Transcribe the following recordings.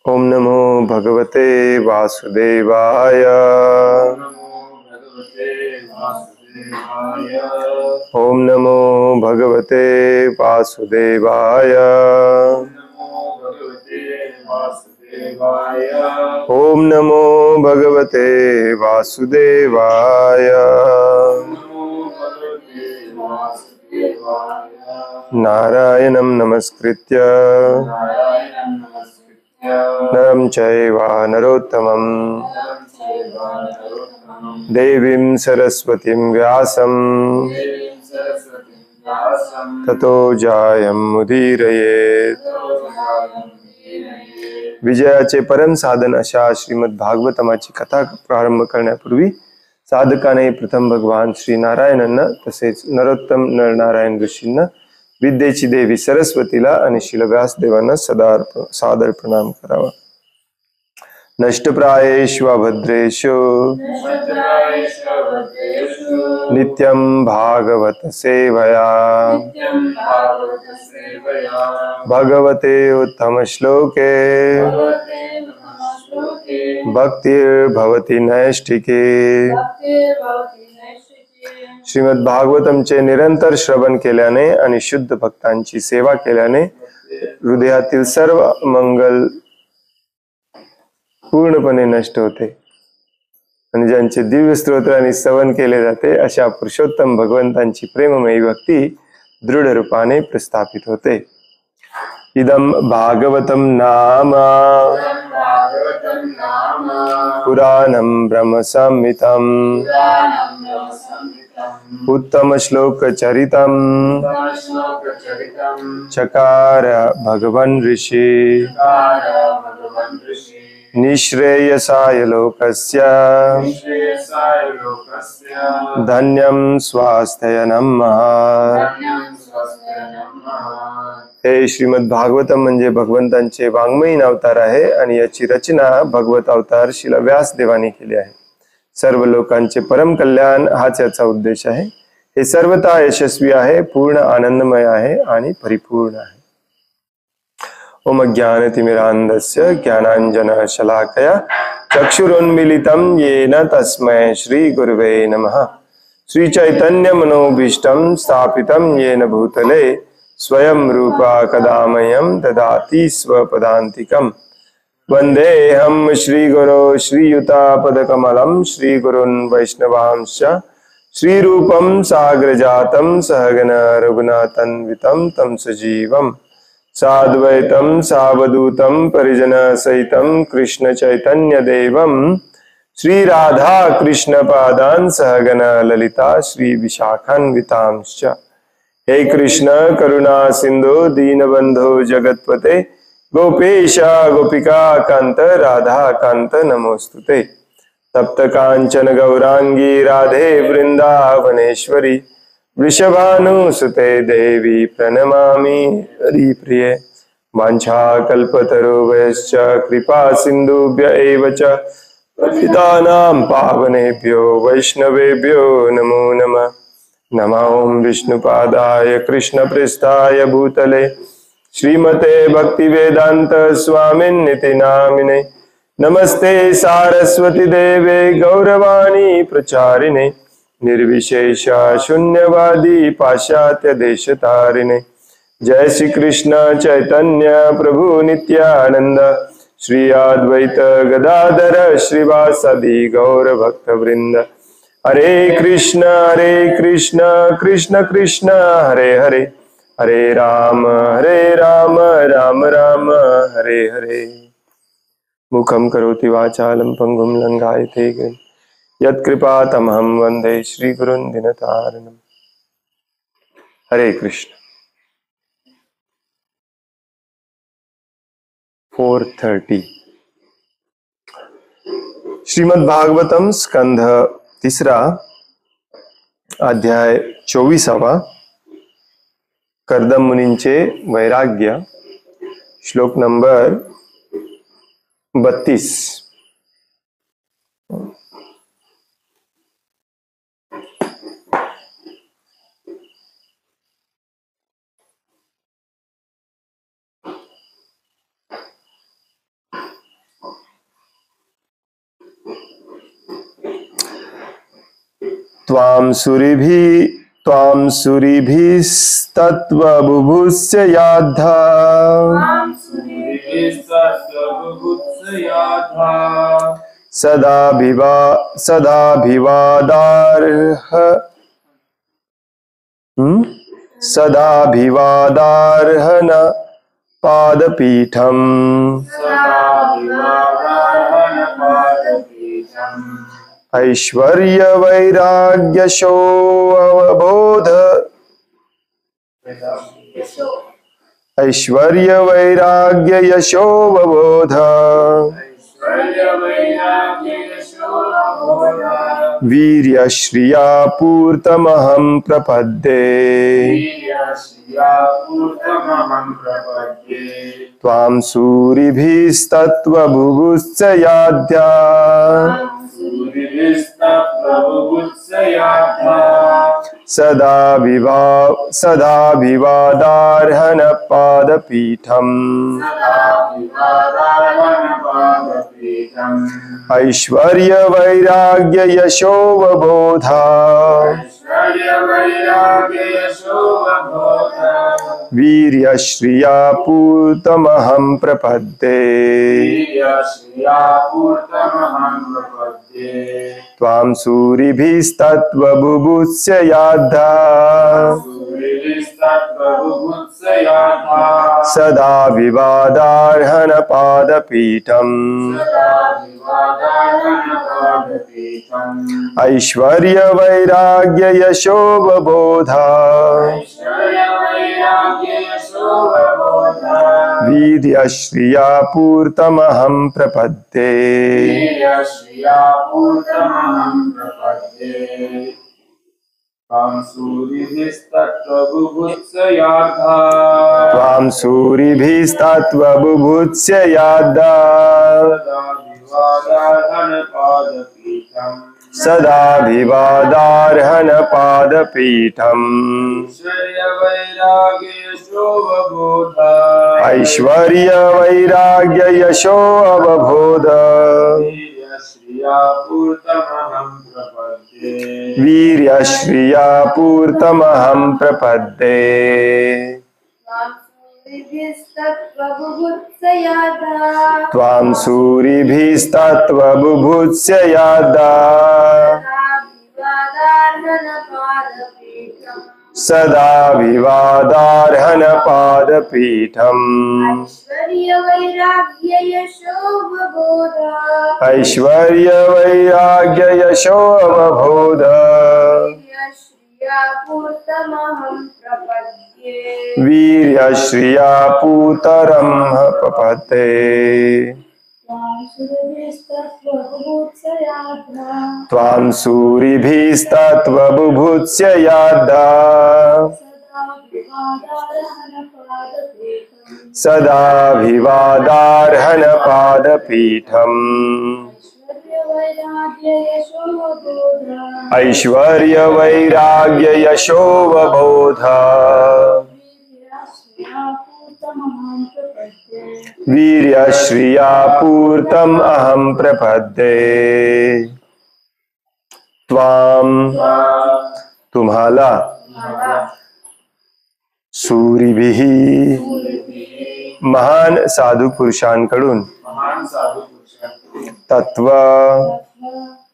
ओम नमो भगवते वासुदेवाय। ओम नमो भगवते वासुदेवाय। ओम नमो भगवते वासुदेवाय। नारायणं नमस्कृत्य नरं चैव नरोत्तमं देवीं सरस्वतीं व्यासं ततो जयमुदीरयेत्। विजयाचे परम साधन अशा श्रीमद भागवतमाची कथा प्रारंभ करण्यापूर्वी साधकाने प्रथम भगवान श्री नारायणांना तसेच नरोत्तम नरनारायण ऋषींना, विद्येची देवी सरस्वतीला आणि श्रील व्यासदेवांना सादर प्रणाम करावा। नष्टप्रायेष्वभद्रेषु नित्यं भागवत सेवया भगवते उत्तम श्लोके भक्तिर्भवति नैष्ठिके। श्रीमद भागवतमचे निरंतर श्रवण केल्याने आणि शुद्ध भक्तांची सेवा केल्याने हृदयातील सर्व मंगल पूर्णपणे नष्ट होते आणि ज्यांचे दिव्य स्तोत्राने स्तवन केले जाते अशा पुरुषोत्तम भगवंतांची प्रेममयी भक्ती दृढ रूपाने प्रस्थापित होते। इदं भागवतं नाम पुराणं ब्रह्म संहितं उत्तम श्लोक चरितं चकार भगवन् ऋषि निःश्रेयसाय लोकस्य धन्यं स्वास्थ्यनं महत्। हे श्रीमद भागवतम म्हणजे भगवंतांचे वाङ्मयीन अवतार आहे आणि याची रचना भगवत अवतार श्रील व्यासदेवाने केली आहे। सर्व लोकांचे परम कल्याण हाच याचा उद्देश आहे। हे सर्वथा यशस्वी आहे, पूर्ण आनंदमय आहे आणि परिपूर्ण आहे। ओम ज्ञानतिमिरान्धस्य ज्ञानाञ्जनशलाकया चक्षुरुन्मीलितं येन तस्मै श्री गुरुवे नमः। श्री चैतन्य मनोभीष्टं स्थापितं येन भूतले स्वयं रूपा कदा मह्यं ददाति स्वपदान्तिकम्। वन्देऽहं श्रीगुरो श्रीयुतापदकमलं श्रीगुरुन् वैष्णवांश्च श्रीरूपं साग्रजातं सहगण रघुनाथान्वितं तं सजीवम् साद्वैतं सावधूतं परिजनसहितं कृष्ण चैतन्य देवं श्रीराधा कृष्णपादान् सहगण ललिता श्री विशाखान्वितांश्च। हे कृष्ण करुणा सिंधु दीनबंधो जगत्पते गोपेश गोपिका कांत राधा कांत नमोस्तुते। तप्त कांचन गौरांगी राधे वृंदावनेश्वरी वृषभानुसुते देवी प्रणमामि हरिप्रिये। वाञ्छाकल्पतरुभ्यश्च कृपा सिन्धुभ्य एव च पतितानां पावनेभ्यो वैष्णवेभ्यो नमो नमः। नमो विष्णुपादाय कृष्णप्रेष्ठाय भूतले श्रीमते भक्तिवेदांत स्वामिन्निति नामिने। नमस्ते सारस्वती देवे गौरवाणी प्रचारिणे निर्विशेष शून्यवादी पाश्चात्य देशतारिणे। जय श्री कृष्ण चैतन्य प्रभु नित्यानंद श्री अद्वैत गदाधर श्रीवासदि गौर भक्त वृंद। हरे कृष्ण कृष्ण कृष्ण हरे हरे हरे राम राम राम हरे हरे। मुखं करोति वाचालं पंगुं लंघयते गिरिं यत्कृपातमहं वन्दे श्रीगुरुं दीनतारिणम्। हरे कृष्ण। 4:30 श्रीमद् भागवतम स्कंध तिसरा अध्याय 24 कर्दम मुनींचे वैराग्य श्लोक नंबर 32। त्वां सुरिभिस्तत्त्वबुभुश्च याद्धा सदाभिवादार्हन पादपीठम् ऐश्वर्यवैराग्ययशोऽवबोध वीर्यश्रिया पूर्तमहं प्रपद्ये त्वां सूरिभिस्तत्त्वबुभुश्च याद्या सदाभिवादार्हन पादपीठम् ऐश्वर्यवैराग्ययशोऽवबोध वीर्यश्रिया पूर्तमहं प्रपद्ये त्वां सूरिभिस्तत्त्वबुभुश्च याद्धा सदाभिवादार्हन पादपीठम् ऐश्वर्यवैराग्ययशोऽवबोध वीर्यश्रिया पूर्तमहं प्रपद्ये त्वां सूरिभिस्तत्त्वबुभुश्च याद्धा सदाभिवादार्हन पादपीठम् ऐश्वर्यवैराग्ययशोऽवबोध वीर्यश्रिया पूर्तमहं प्रपद्ये त्वां सूरिभिस्तत्त्वबुभुश्च याद्धा सदाभिवादार्हन पादपीठम् ऐश्वर्यवैराग्ययशोऽवबोध वीर्यश्रिया पूतरं प्रपद्ये त्वां सूरिभिस्तत्त्वबुभुश्च याद्धा सदाभिवादार्हन पादपीठम् ऐश्वर्यवैराग्ययशोऽवबोध वीर्यश्रिया पूर्तम् अहं प्रपद्ये त्वां तुम्हाला सूरिभिः महान साधू पुरुषांकडून तत्व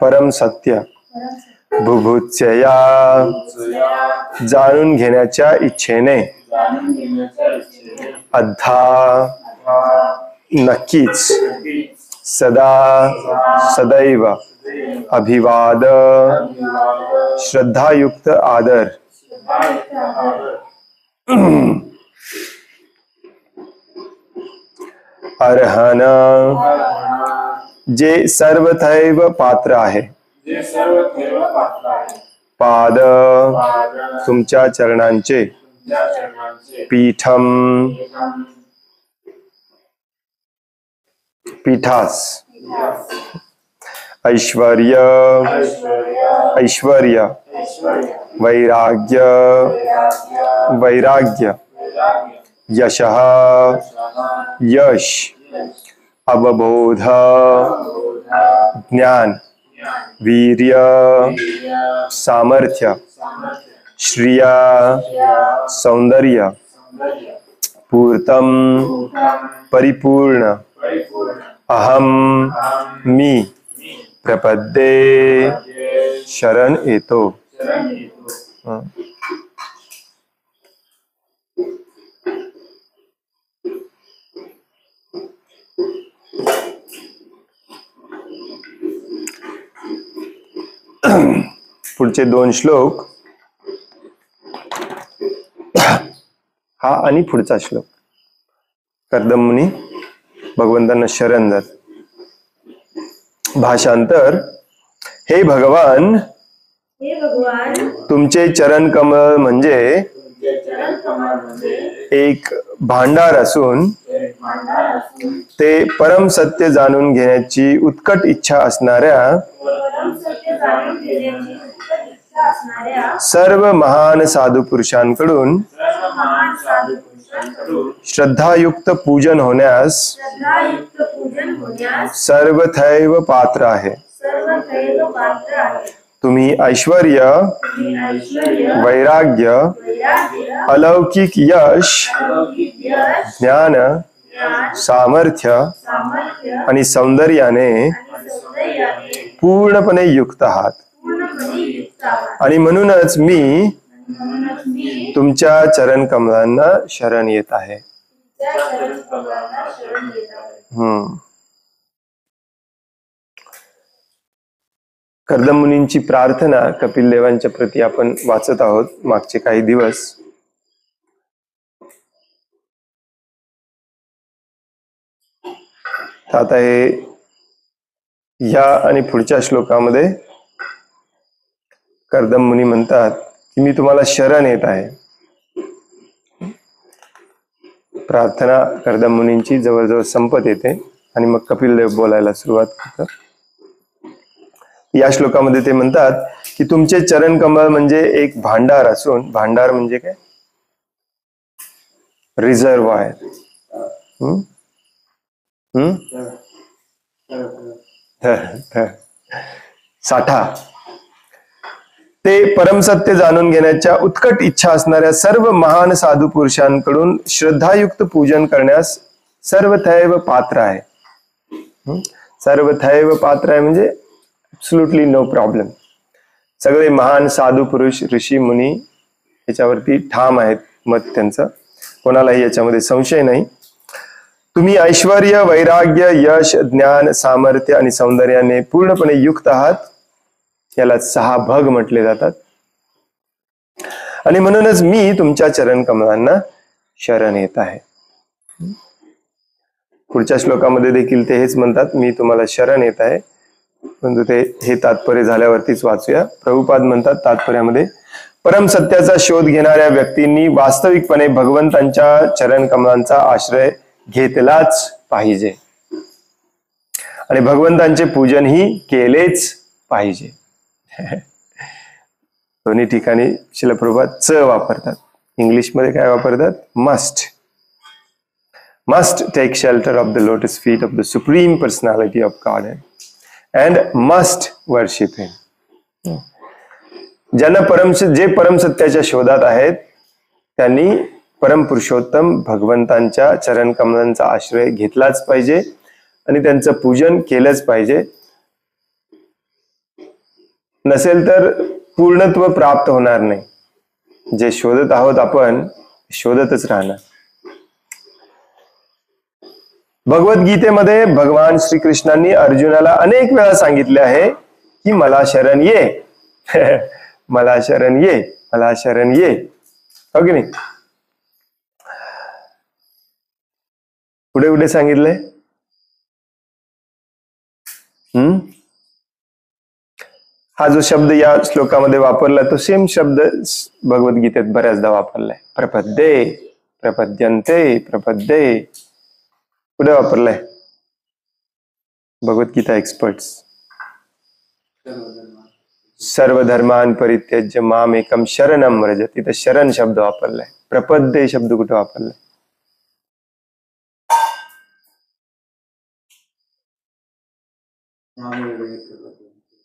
परम सत्य बुभुत्सया जाणून घेण्याच्या इच्छेने अद्धा नक्कीच सदा सदैव अभिवाद श्रद्धायुक्त आदर अर्हन जे सर्वथैव पात्र आहे पाद तुमच्या चरणांचे पीठम पीठास ऐश्वर्य ऐश्वर्य वैराग्य वैराग्य यशः यश अवबोध ज्ञान वीर्य सामर्थ्य श्रिया सौंदर्य पूर्तम परिपूर्ण अहम मी प्रपद्ये शरण येतो. पुढचे 2 श्लोक, हा आणि पुढचा श्लोक. कर्दम मुनी भगवंतांना शरण जात. भाषांतर. हे भगवान, तुमचे चरण कमळ म्हणजे एक भांडार असून ते परम सत्य जाणून घेण्याची उत्कट इच्छा असणाऱ्या सर्व महान साधू पुरुषांकडून श्रद्धायुक्त पूजन होण्यास सर्वथैव पात्र आहे. तुम्ही ऐश्वर्य, वैराग्य, अलौकिक यश, ज्ञान, सामर्थ्य आणि सौंदर्याने पूर्णपणे युक्त आहात. आणि म्हणूनच मी तुमच्या चरण कमलांना शरण येत आहे. कर्दम मुनींची प्रार्थना कपिल देवांच्या प्रती आपण वाचत आहोत मागचे काही दिवस. आता हे या आणि पुढच्या श्लोकामध्ये कर्दम मुनी म्हणतात की मी तुम्हाला शरण येत आहे. प्रार्थना कर्दम मुनींची जवळजवळ संपत येते आणि मग कपिल देव बोलायला सुरुवात करतात. या श्लोकामध्ये ते म्हणतात की तुमचे चरण कमळ म्हणजे एक भांडार असून, भांडार म्हणजे काय? रिझर्वायर. साठा. ते परमसत्य जाणून घेण्याच्या उत्कट इच्छा असणाऱ्या सर्व महान साधू पुरुषांकडून श्रद्धायुक्त पूजन करण्यास सर्वथैव पात्र आहे. सर्वथैव पात्र आहे म्हणजे ॲब्सोल्युटली नो प्रॉब्लेम. सगळे महान साधू पुरुष, ऋषी मुनी याच्यावरती ठाम आहेत मत त्यांचं, कोणालाही याच्यामध्ये संशय नाही. तुम्ही ऐश्वर्य, वैराग्य, यश, ज्ञान, सामर्थ्य आणि सौंदर्याने पूर्णपणे युक्त आहात. याला 6 भग म्हटले जातात. आणि म्हणूनच मी तुमच्या चरण कमलांना शरण येत आहे. पुढच्या श्लोकामध्ये देखील ते हेच म्हणतात, मी तुम्हाला शरण येत आहे. परंतु ते हे तात्पर्य झाल्यावरतीच वाचूया. प्रभुपाद म्हणतात तात्पर्यामध्ये, परम सत्याचा शोध घेणाऱ्या व्यक्तींनी वास्तविकपणे भगवंतांच्या चरण कमलांचा आश्रय घेतलाच पाहिजे आणि भगवंतांचे पूजनही केलेच पाहिजे. दोन्ही ठिकाणी श्रील प्रभुपाद च वापरतात. इंग्लिशमध्ये काय वापरतात? Must. Must take shelter of the lotus feet of the supreme personality of God and must worship him. ज्यांना जे परम सत्याच्या शोधात आहेत त्यांनी परमपुरुषोत्तम भगवंतांच्या चरण कमलांचा आश्रय घेतलाच पाहिजे आणि त्यांचं पूजन केलंच पाहिजे. नसेल तर पूर्णत्व प्राप्त होणार नाही. जे शोधत आहोत आपण शोधतच राहणार. भगवद्गीतेमध्ये भगवान श्रीकृष्णांनी अर्जुनाला अनेक वेळा सांगितले आहे की मला शरण ये, मला शरण ये, मला शरण ये. हो की नाही? पुढे कुठे सांगितलंय? हा जो शब्द या श्लोकामध्ये वापरला तो सेम शब्द भगवद्गीतेत बऱ्याचदा वापरलाय. प्रपद्ये, प्रपद्यन्ते, प्रपद्ये. कुठे वापरलाय? भगवद्गीता एक्सपर्ट्स. सर्वधर्मान परित्यज्य माम एकम शरणम व्रज. तिथे शरण शब्द वापरलाय. प्रपद्ये शब्द कुठे वापरलाय?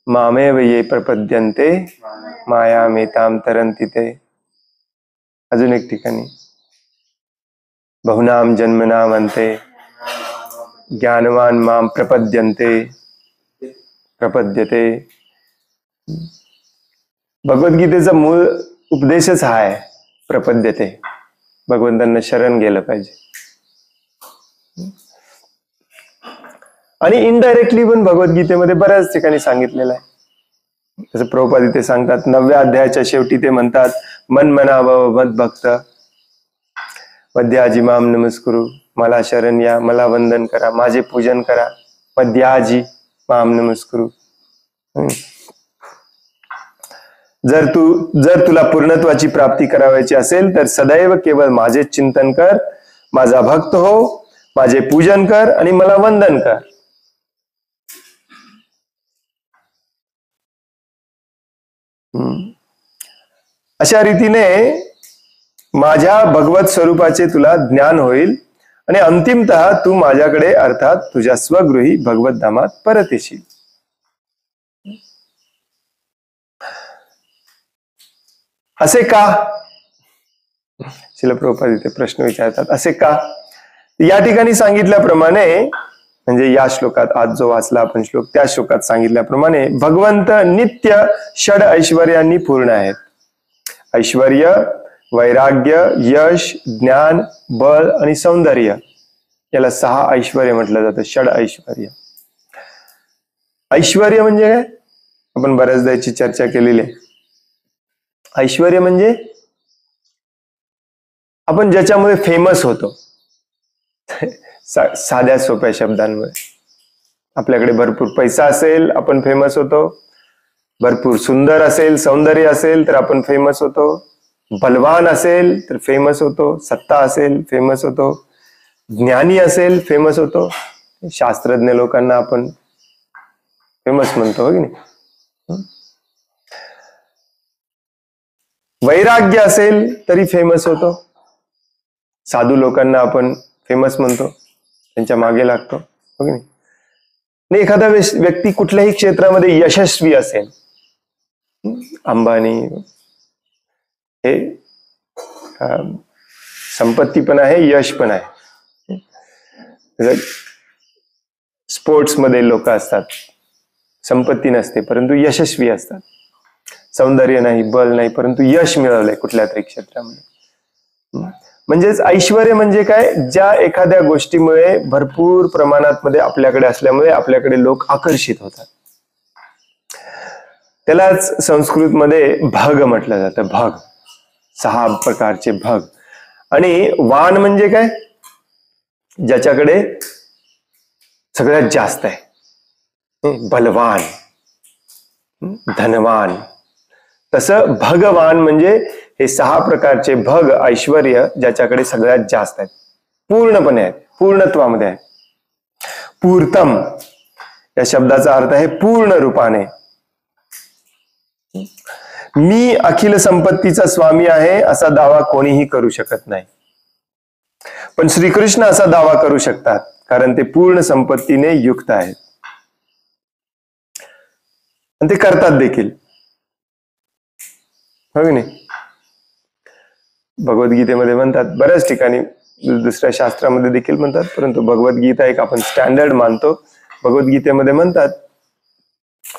मामेव ये प्रपद्यन्ते मायामेतां तरन्ति ते. अजून एक ठिकाणी बहुनाम जन्मनाम अन्ते ज्ञानवान माम प्रपद्यन्ते प्रपद्यते. भगवद्गीतेचा मूळ उपदेशच हा आहे, प्रपद्यते. भगवंतांना शरण गेलं पाहिजे. आणि इनडायरेक्टली पण भगवद्गीतेमध्ये बऱ्याच ठिकाणी सांगितलेलं आहे. जसं प्रभुपाद इथे सांगतात 9व्या अध्यायाच्या शेवटी ते म्हणतात, मन मनाभव मद भक्त मध्याजी माम नमस्कुरु. मला शरण या, मला वंदन करा, माझे पूजन करा. मध्याजी माम नमस्कुरु. जर तुला पूर्णत्वाची प्राप्ती करावायची असेल तर सदैव केवळ माझे चिंतन कर, माझा भक्त हो, माझे पूजन कर आणि मला वंदन कर. अशा रीतीने माझ्या भगवत स्वरूपाचे तुला ज्ञान होईल आणि अंतिमतः तू माझ्याकडे अर्थात तुझ्या स्वगृही भगवत धामात परत येशील. असे का? श्रील प्रभुपाद इथे प्रश्न विचारतात, असे का? या ठिकाणी सांगितल्याप्रमाणे, म्हणजे या श्लोकात आज जो वाचला आपण श्लोक, त्या श्लोकात सांगितल्याप्रमाणे भगवंत नित्य षड ऐश्वर्यांनी पूर्ण आहेत. ऐश्वर्य, वैराग्य, यश, ज्ञान, बळ आणि सौंदर्य, याला 6 ऐश्वर्य म्हटलं जातं, षड ऐश्वर्य. ऐश्वर्य म्हणजे काय? आपण बऱ्याचदा याची चर्चा केलेली आहे. ऐश्वर्य म्हणजे आपण ज्याच्यामुळे फेमस होतो. साध्या सोप्या शब्दांमुळे, आपल्याकडे भरपूर पैसा असेल आपण फेमस होतो, भरपूर सुंदर असेल, सौंदर्य असेल तर आपण फेमस होतो, बलवान असेल तर फेमस होतो, सत्ता असेल फेमस होतो, ज्ञानी असेल फेमस होतो, शास्त्रज्ञ लोकांना आपण फेमस म्हणतो, हो की नाही? वैराग्य असेल तरी फेमस होतो, साधू लोकांना आपण फेमस म्हणतो, त्यांच्या मागे लागतो, हो की नाही? आणि एखादा व्यक्ती कुठल्याही क्षेत्रामध्ये यशस्वी असेल, अंबानी, हे संपत्ती पण आहे, यश पण आहे. स्पोर्ट्स मध्ये लोक असतात, संपत्ती नसते परंतु यशस्वी असतात, सौंदर्य नाही, बल नाही, परंतु यश मिळवलंय कुठल्या तरी क्षेत्रामध्ये. म्हणजेच ऐश्वर्य म्हणजे काय? ज्या एखाद्या गोष्टीमुळे भरपूर प्रमाणात मध्ये आपल्याकडे असल्यामुळे आपल्याकडे लोक आकर्षित होतात. त्यालाच संस्कृत मध्ये भग म्हटलं जातं. भग, 6 प्रकारचे भग. आणि वान म्हणजे काय? ज्याच्याकडे सगळ्यात जास्त आहे, बलवान, धनवान. तसं भगवान म्हणजे हे 6 प्रकारचे भग, ऐश्वर्य ज्याच्याकडे सगळ्यात जास्त आहेत, पूर्णपणे आहेत, पूर्णत्वामध्ये आहे. पूर्तम या शब्दाचा अर्थ आहे पूर्ण रूपाने. मी अखिल संपत्तीचा स्वामी आहे असा दावा कोणीही करू शकत नाही, पण श्रीकृष्ण असा दावा करू शकतात, कारण ते पूर्ण संपत्तीने युक्त आहेत आणि ते करतात देखील, हो की नाही? भगवद्गीतेमध्ये म्हणतात, बऱ्याच ठिकाणी दुसऱ्या शास्त्रामध्ये देखील म्हणतात, परंतु भगवद्गीता एक आपण स्टँडर्ड मानतो. भगवद्गीतेमध्ये म्हणतात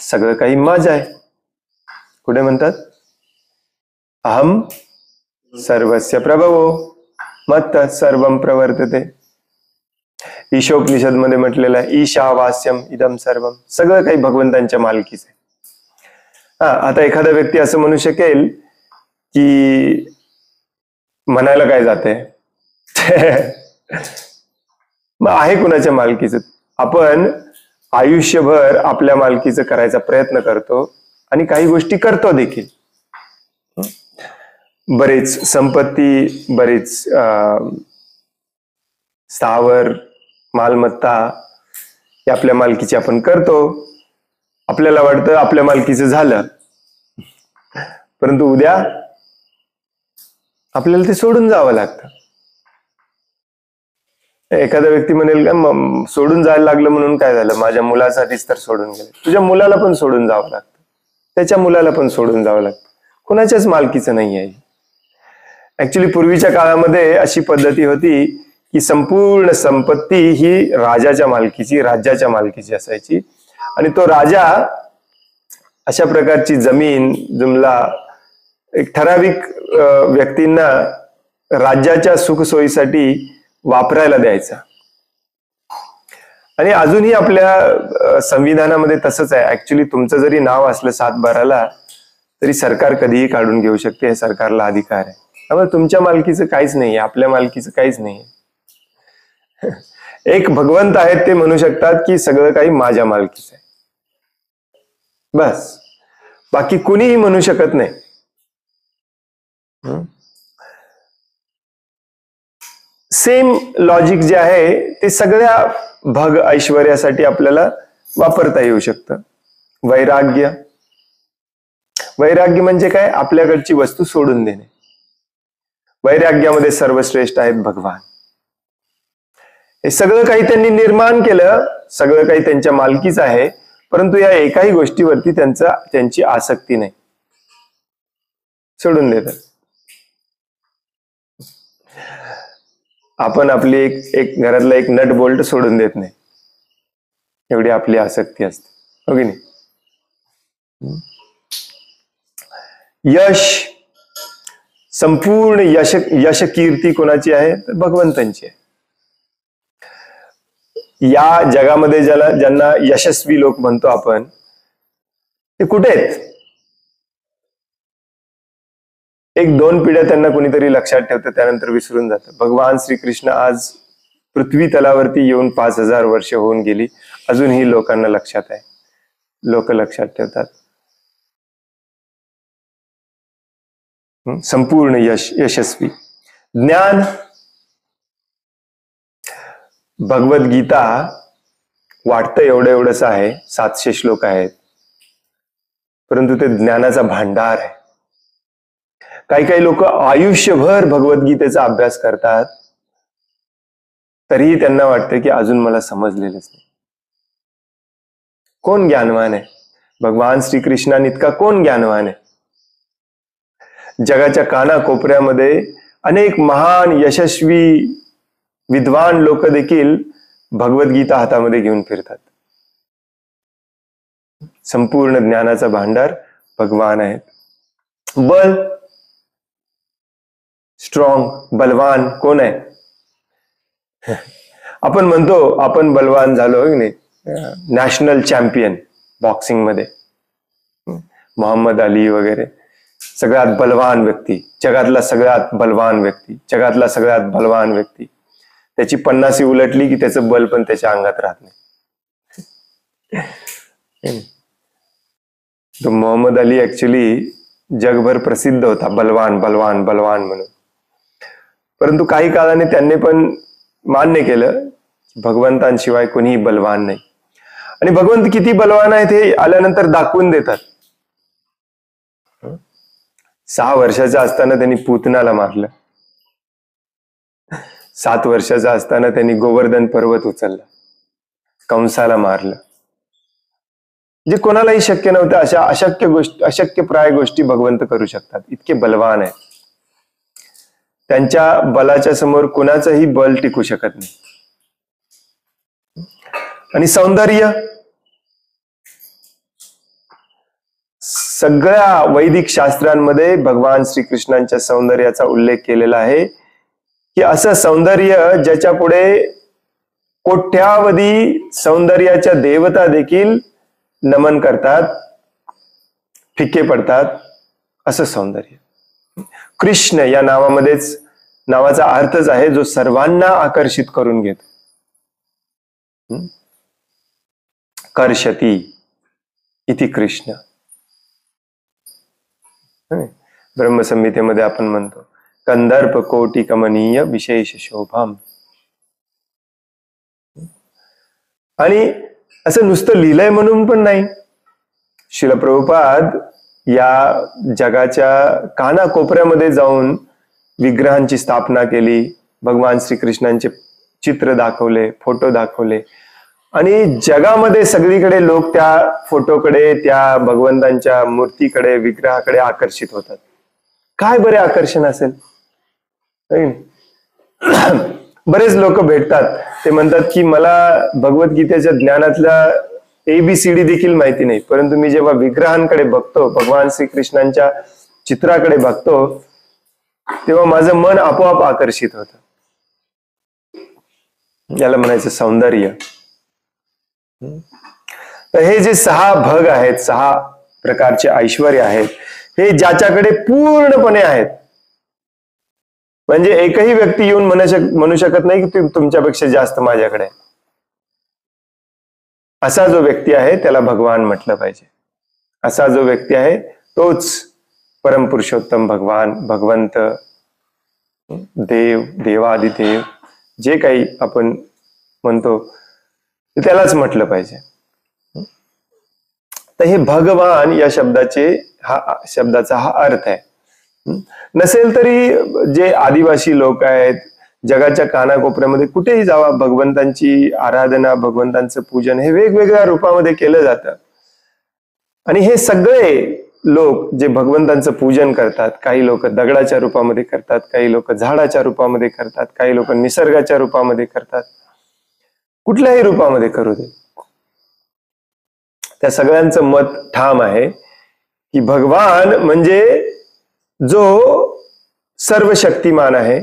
सगळं काही माझं आहे. कुठे म्हणतात? अहम सर्वस्य प्रभवो मत्त सर्वम प्रवर्तते. ईशोपनिषद मध्ये म्हटलेलं आहे, ईशावास्यम इदम सर्वम, सगळं काही भगवंतांच्या मालकीच आहे. आता एखादा व्यक्ती असं म्हणू शकेल की म्हणायला काय जाते, मग आहे कुणाच्या मालकीचं? आपण आयुष्यभर आपल्या मालकीचं करायचा प्रयत्न करतो आणि काही गोष्टी करतो देखील. बरेच संपत्ती, बरेच स्थावर मालमत्ता हे आपल्या मालकीची आपण करतो. आपल्याला वाटतं आपल्या मालकीचं झालं, परंतु उद्या आपल्याला ते सोडून जावं लागतं. एखादा व्यक्ती म्हणेल का सोडून जायला लागलं म्हणून काय झालं, माझ्या मुलासाठीच तर सोडून गेले. तुझ्या मुलाला पण सोडून जावं लागतं, त्याच्या मुलाला पण सोडून जावं लागतं. कोणाच्याच मालकीचं नाही आहे. ऍक्च्युली पूर्वीच्या काळामध्ये अशी पद्धती होती की संपूर्ण संपत्ती ही राजाच्या मालकीची, राज्याच्या मालकीची असायची. आणि तो राजा अशा प्रकारची जमीन जुमला एक ठराविक व्यक्तींना राज्याच्या सुखसोयीसाठी वापरायला द्यायचा. आणि अजूनही आपल्या संविधानामध्ये तसंच आहे. ऍक्च्युली तुमचं जरी नाव असलं 7/12ला तरी सरकार कधीही काढून घेऊ शकते, हे सरकारला अधिकार आहे. त्यामुळे तुमच्या मालकीचं काहीच नाहीये, आपल्या मालकीचं काहीच नाहीये. एक भगवंत आहेत, ते म्हणू शकतात की सगळं काही माझ्या मालकीचं आहे, बस. बाकी कुणीही म्हणू शकत नाही. सेम लॉजिक जे आहे ते सगळ्या भग ऐश्वर्यासाठी आपल्याला वापरता येऊ शकतं. वैराग्य, वैराग्य म्हणजे काय, आपल्याकडची वस्तू सोडून देणे. वैराग्यामध्ये सर्वश्रेष्ठ आहेत भगवान. हे सगळं काही त्यांनी निर्माण केलं, सगळं काही त्यांच्या मालकीचं आहे, परंतु या एकाही गोष्टीवरती त्यांची आसक्ती नाही, सोडून देतात. आपण आपली एक घरातला एक नट बोल्ट सोडून देत नाही, एवढी आपली आसक्ती असते, हो की नाही. यश, संपूर्ण यश कीर्ती कोणाची आहे, तर भगवंतांची आहे. या जगामध्ये ज्यांना यशस्वी लोक म्हणतो आपण, ते कुठे आहेत? 1-2 पिढ्या त्यांना कुणीतरी लक्षात ठेवतं, त्यानंतर विसरून जातं. भगवान श्रीकृष्ण आज पृथ्वी तलावरती येऊन 5000 वर्ष होऊन गेली, अजूनही लोकांना लक्षात आहे, लोक लक्षात ठेवतात. संपूर्ण यशस्वी. ज्ञान, भगवद्गीता वाटतं एवढंच आहे, 700 श्लोक आहेत, परंतु ते ज्ञानाचा भांडार आहे. काही लोक आयुष्यभर भगवद्गीतेचा अभ्यास करतात, तरीही त्यांना वाटतं की अजून मला समजलेलंच नाही. कोण ज्ञानवान आहे? भगवान श्रीकृष्णांइतका कोण ज्ञानवान आहे? जगाच्या कानाकोपऱ्यामध्ये अनेक महान यशस्वी विद्वान लोक देखील भगवद्गीता हातामध्ये घेऊन फिरतात. संपूर्ण ज्ञानाचा भांडार भगवान आहेत. बल, स्ट्रॉंग, बलवान कोण आहे? आपण म्हणतो आपण बलवान झालो, की नाही, नॅशनल चॅम्पियन बॉक्सिंग मध्ये मोहम्मद अली वगैरे, सगळ्यात बलवान व्यक्ती, जगातला सगळ्यात बलवान व्यक्ती, जगातला सगळ्यात बलवान व्यक्ती. त्याची 50 उलटली की त्याचं बल पण त्याच्या अंगात राहत नाही. तो मोहम्मद अली ऍक्च्युली जगभर प्रसिद्ध होता, बलवान बलवान बलवान म्हणून. परंतु काही काळाने त्यांनी पण मान्य केलं भगवंतांशिवाय कोणीही बलवान नाही. आणि भगवंत किती बलवान आहेत हे आल्यानंतर दाखवून देतात. 6 वर्षाचा असताना त्यांनी पूतनाला मारलं, 7 वर्षाचा असताना त्यांनी गोवर्धन पर्वत उचलला, कंसाला मारलं. जे कोणालाही शक्य नव्हतं, अशा अशक्यप्राय गोष्टी भगवंत करू शकतात, इतके बलवान आहेत. त्यांच्या बलाच्या समोर कोणाचंही बल टिकू शकत नाही. आणि सौंदर्य, सगळ्या वैदिक शास्त्रांमध्ये भगवान श्रीकृष्णांच्या सौंदर्याचा उल्लेख केलेला आहे की असं सौंदर्य ज्याच्या पुढे कोट्यावधी सौंदर्याच्या देवता देखील नमन करतात, फिके पडतात, असं सौंदर्य. कृष्ण या नावाचा अर्थच आहे जो सर्वांना आकर्षित करून घेतो. कर्षती इति कृष्ण. ब्रह्मसंहितेमध्ये आपण म्हणतो कंदर्प कोटी कमनीय विशेष शोभाम. आणि असं नुसतं लिहिलंय म्हणून पण नाही. श्रील प्रभुपाद या जगाच्या कानाकोपऱ्यामध्ये जाऊन विग्रहांची स्थापना केली, भगवान श्रीकृष्णांचे चित्र दाखवले, फोटो दाखवले, आणि जगामध्ये सगळीकडे लोक त्या फोटोकडे, त्या भगवंतांच्या मूर्तीकडे, विग्रहाकडे आकर्षित होतात. काय बरे आकर्षण असेल. बरेच लोक भेटतात, ते म्हणतात की मला भगवद्गीतेच्या ज्ञानातल्या ABCD देखील माहिती नाही, परंतु मी जेव्हा विग्रहांकडे बघतो, भगवान श्रीकृष्णांच्या चित्राकडे बघतो, तेव्हा माझं मन आपोआप आकर्षित होतं. याला म्हणायचं सौंदर्य. तर हे जे 6 भग आहेत, 6 प्रकारचे ऐश्वर्य आहेत, हे ज्याच्याकडे पूर्णपणे आहेत, म्हणजे एकही व्यक्ती येऊन म्हणू शकत नाही की तुमच्यापेक्षा जास्त माझ्याकडे आहे. असा जो व्यक्ती आहे त्याला भगवान म्हटलं पाहिजे. असा जो व्यक्ती आहे तोच परमपुरुषोत्तम भगवान, भगवंत, देव, देवादिदेव, जे काही आपण म्हणतो त्यालाच म्हटलं पाहिजे. तर हे भगवान या शब्दाचा हा अर्थ आहे. नसेल तरी जे आदिवासी लोक आहेत, जगाच्या कानाकोपऱ्यामध्ये कुठेही जावा, भगवंतांची आराधना, भगवंतांचं पूजन हे वेगवेगळ्या रूपामध्ये केलं जातं. आणि हे सगळे लोक जे भगवंतांचं पूजन करतात, काही लोक दगडाच्या रूपामध्ये करतात, काही लोक झाडाच्या रूपामध्ये करतात, काही लोक निसर्गाच्या रूपामध्ये करतात, कुठल्याही रूपामध्ये करू दे, त्या सगळ्यांचं मत ठाम आहे की भगवान म्हणजे जो सर्व शक्तिमान आहे,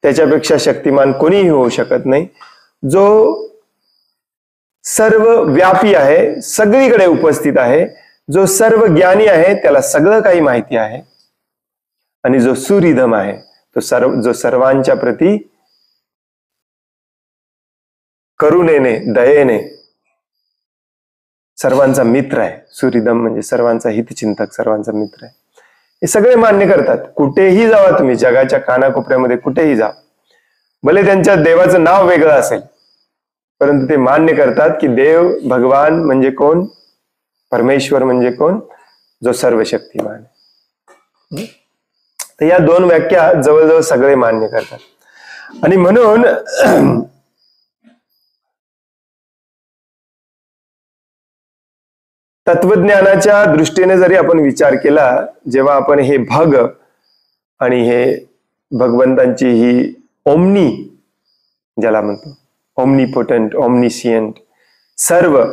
त्याच्यापेक्षा शक्तिमान कोणीही होऊ शकत नाही, जो सर्व व्यापी आहे, सगळीकडे उपस्थित आहे, जो सर्व ज्ञानी आहे, त्याला सगळं काही माहिती आहे, आणि जो सुहृदम आहे, जो सर्वांच्या प्रती करुणेने, दयेने सर्वांचा मित्र आहे. सुहृदम म्हणजे सर्वांचा हितचिंतक, सर्वांचा मित्र आहे. हे सगळे मान्य करतात. कुठेही जावा तुम्ही, जगाच्या कानाकोपऱ्यामध्ये कुठेही जा, भले त्यांच्या देवाचं नाव वेगळं असेल, परंतु ते मान्य करतात की देव, भगवान म्हणजे कोण, परमेश्वर म्हणजे कोण, जो सर्व शक्तिमान आहे. तर या 2 व्याख्या जवळजवळ सगळे मान्य करतात. आणि म्हणून तत्वज्ञानाच्या दृष्टीने जरी आपण विचार केला, जेव्हा आपण हे भग आणि हे भगवंतांची ही ओमनी, ज्याला म्हणतो ओमनीपोटंट, ओमनिशियंट, सर्व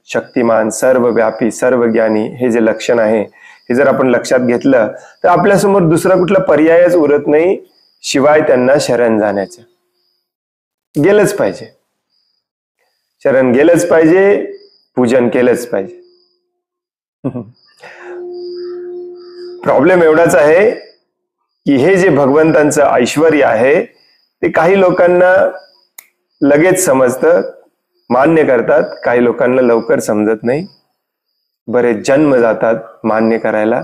शक्तिमान, सर्व व्यापी, सर्व ज्ञानी, हे जे लक्षण आहे, हे जर आपण लक्षात घेतलं तर आपल्यासमोर दुसरा कुठला पर्यायच उरत नाही शिवाय त्यांना शरण जाण्याचं. गेलंच पाहिजे, शरण गेलंच पाहिजे, पूजन केलंच पाहिजे. प्रॉब्लेम एवढाच आहे की हे जे भगवंतांचं ऐश्वर्य आहे ते काही लोकांना लगेच समजतं, मान्य करतात, काही लोकांना लवकर समजत नाही, बरेच जन्म जातात मान्य करायला.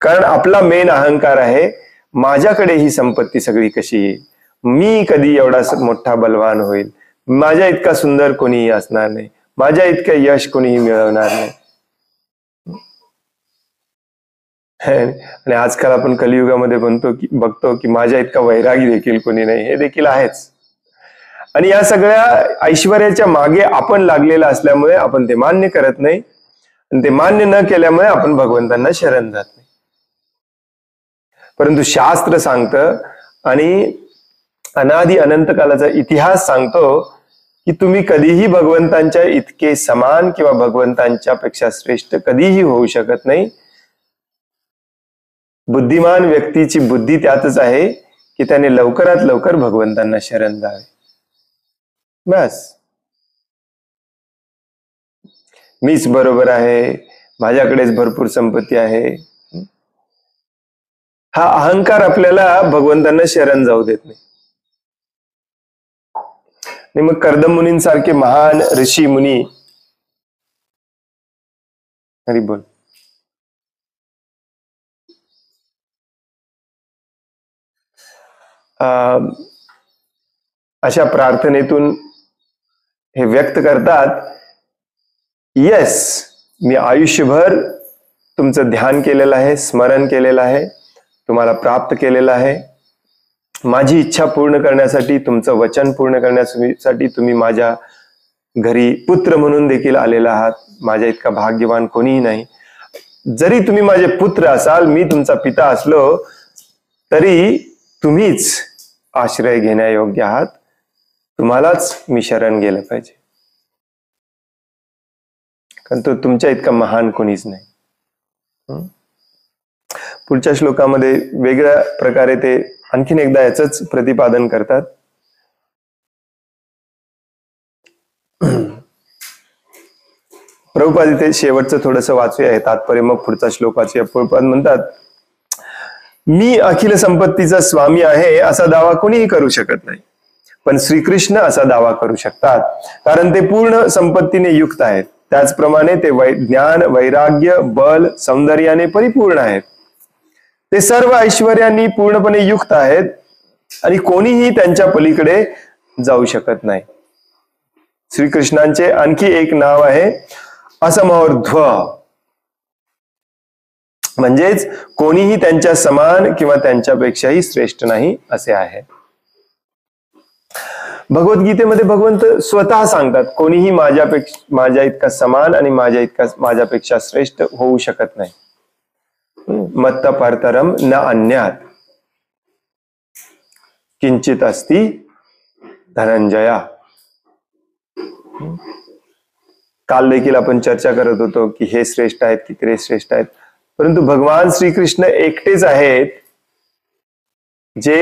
कारण आपला मेन अहंकार आहे, माझ्याकडे ही संपत्ती सगळी कशी येईल, मी कधी एवढा मोठा बलवान होईल, माझ्या इतका सुंदर कोणीही असणार नाही, माझ्या इतकं यश कोणीही मिळवणार नाही. आणि आजकाल आपण कलियुगामध्ये बघतो की माझ्या इतका वैरागी देखील कोणी नाही, हे देखील आहेच. आणि या सगळ्या ऐश्वर्याच्या मागे आपण लागलेला असल्यामुळे आपण ते मान्य करत नाही, आणि ते मान्य न केल्यामुळे आपण भगवंतांना शरण जात नाही. परंतु शास्त्र सांगतं आणि अनादि अनंत कालाचा इतिहास सांगतो की तुम्ही कधीही भगवंतांच्या इतके समान किंवा भगवंतांच्या पेक्षा श्रेष्ठ कधीही होऊ शकत नाही. बुद्धिमान व्यक्तीची बुद्धी त्यातच आहे की त्याने लवकरात लवकर भगवंतांना शरण जावे. बस, मीच बरोबर आहे, माझ्याकडेच भरपूर संपत्ती आहे, हा अहंकार आपल्याला भगवंतांना शरण जाऊ देत नाही. आणि मग कर्दम मुनींसारखे महान ऋषी मुनी, हरी बोल, अशा प्रार्थनेतून हे व्यक्त करतात, येस, मी आयुष्यभर तुमचं ध्यान केलेलं आहे, स्मरण केलेलं आहे, तुम्हाला प्राप्त केलेलं आहे, माझी इच्छा पूर्ण करण्यासाठी, तुमचं वचन पूर्ण करण्यासाठी तुम्ही माझ्या घरी पुत्र म्हणून देखील आलेला आहात. माझ्या इतका भाग्यवान कोणीही नाही. जरी तुम्ही माझे पुत्र असाल, मी तुमचा पिता असलो तरी तुम्हीच आश्रय घेण्यायोग्य आहात. तुम्हालाच मी शरण गेलं पाहिजे, कारण तो तुमच्या इतका महान कोणीच नाही. पुढच्या श्लोकामध्ये वेगळ्या प्रकारे ते आणखीन एकदा याच प्रतिपादन करतात. प्रभुपाद इथे शेवटचं थोडस वाचूया आहे तात्पर्य, मग पुढचा श्लोक वाचूया. प्रभुपाद म्हणतात, मी अखिल संपत्तीचा स्वामी आहे असा दावा कोणीही करू शकत नाही, पण श्रीकृष्ण असा दावा करू शकतात, कारण ते पूर्ण संपत्तीने युक्त आहेत. त्याचप्रमाणे ते ज्ञान, वैराग्य, बल, सौंदर्याने परिपूर्ण आहेत. ते सर्व ऐश्वर्यांनी पूर्णपणे युक्त आहेत आणि कोणीही त्यांच्या पलीकडे जाऊ शकत नाही. श्रीकृष्णांचे आणखी एक नाव आहे असमोर्ध्व, म्हणजेच कोणीही त्यांच्या समान किंवा त्यांच्यापेक्षाही श्रेष्ठ नाही असे आहे. भगवद्गीतेमध्ये भगवंत स्वतः सांगतात, कोणीही माझ्या इतका समान आणि माझ्यापेक्षा श्रेष्ठ होऊ शकत नाही. मत्त परतरम न अन्यात किंचित अस्ति धनंजया. काल देखील आपण चर्चा करत होतो की हे श्रेष्ठ आहेत की ते श्रेष्ठ आहेत, परंतु भगवान श्रीकृष्ण एकटेच आहेत जे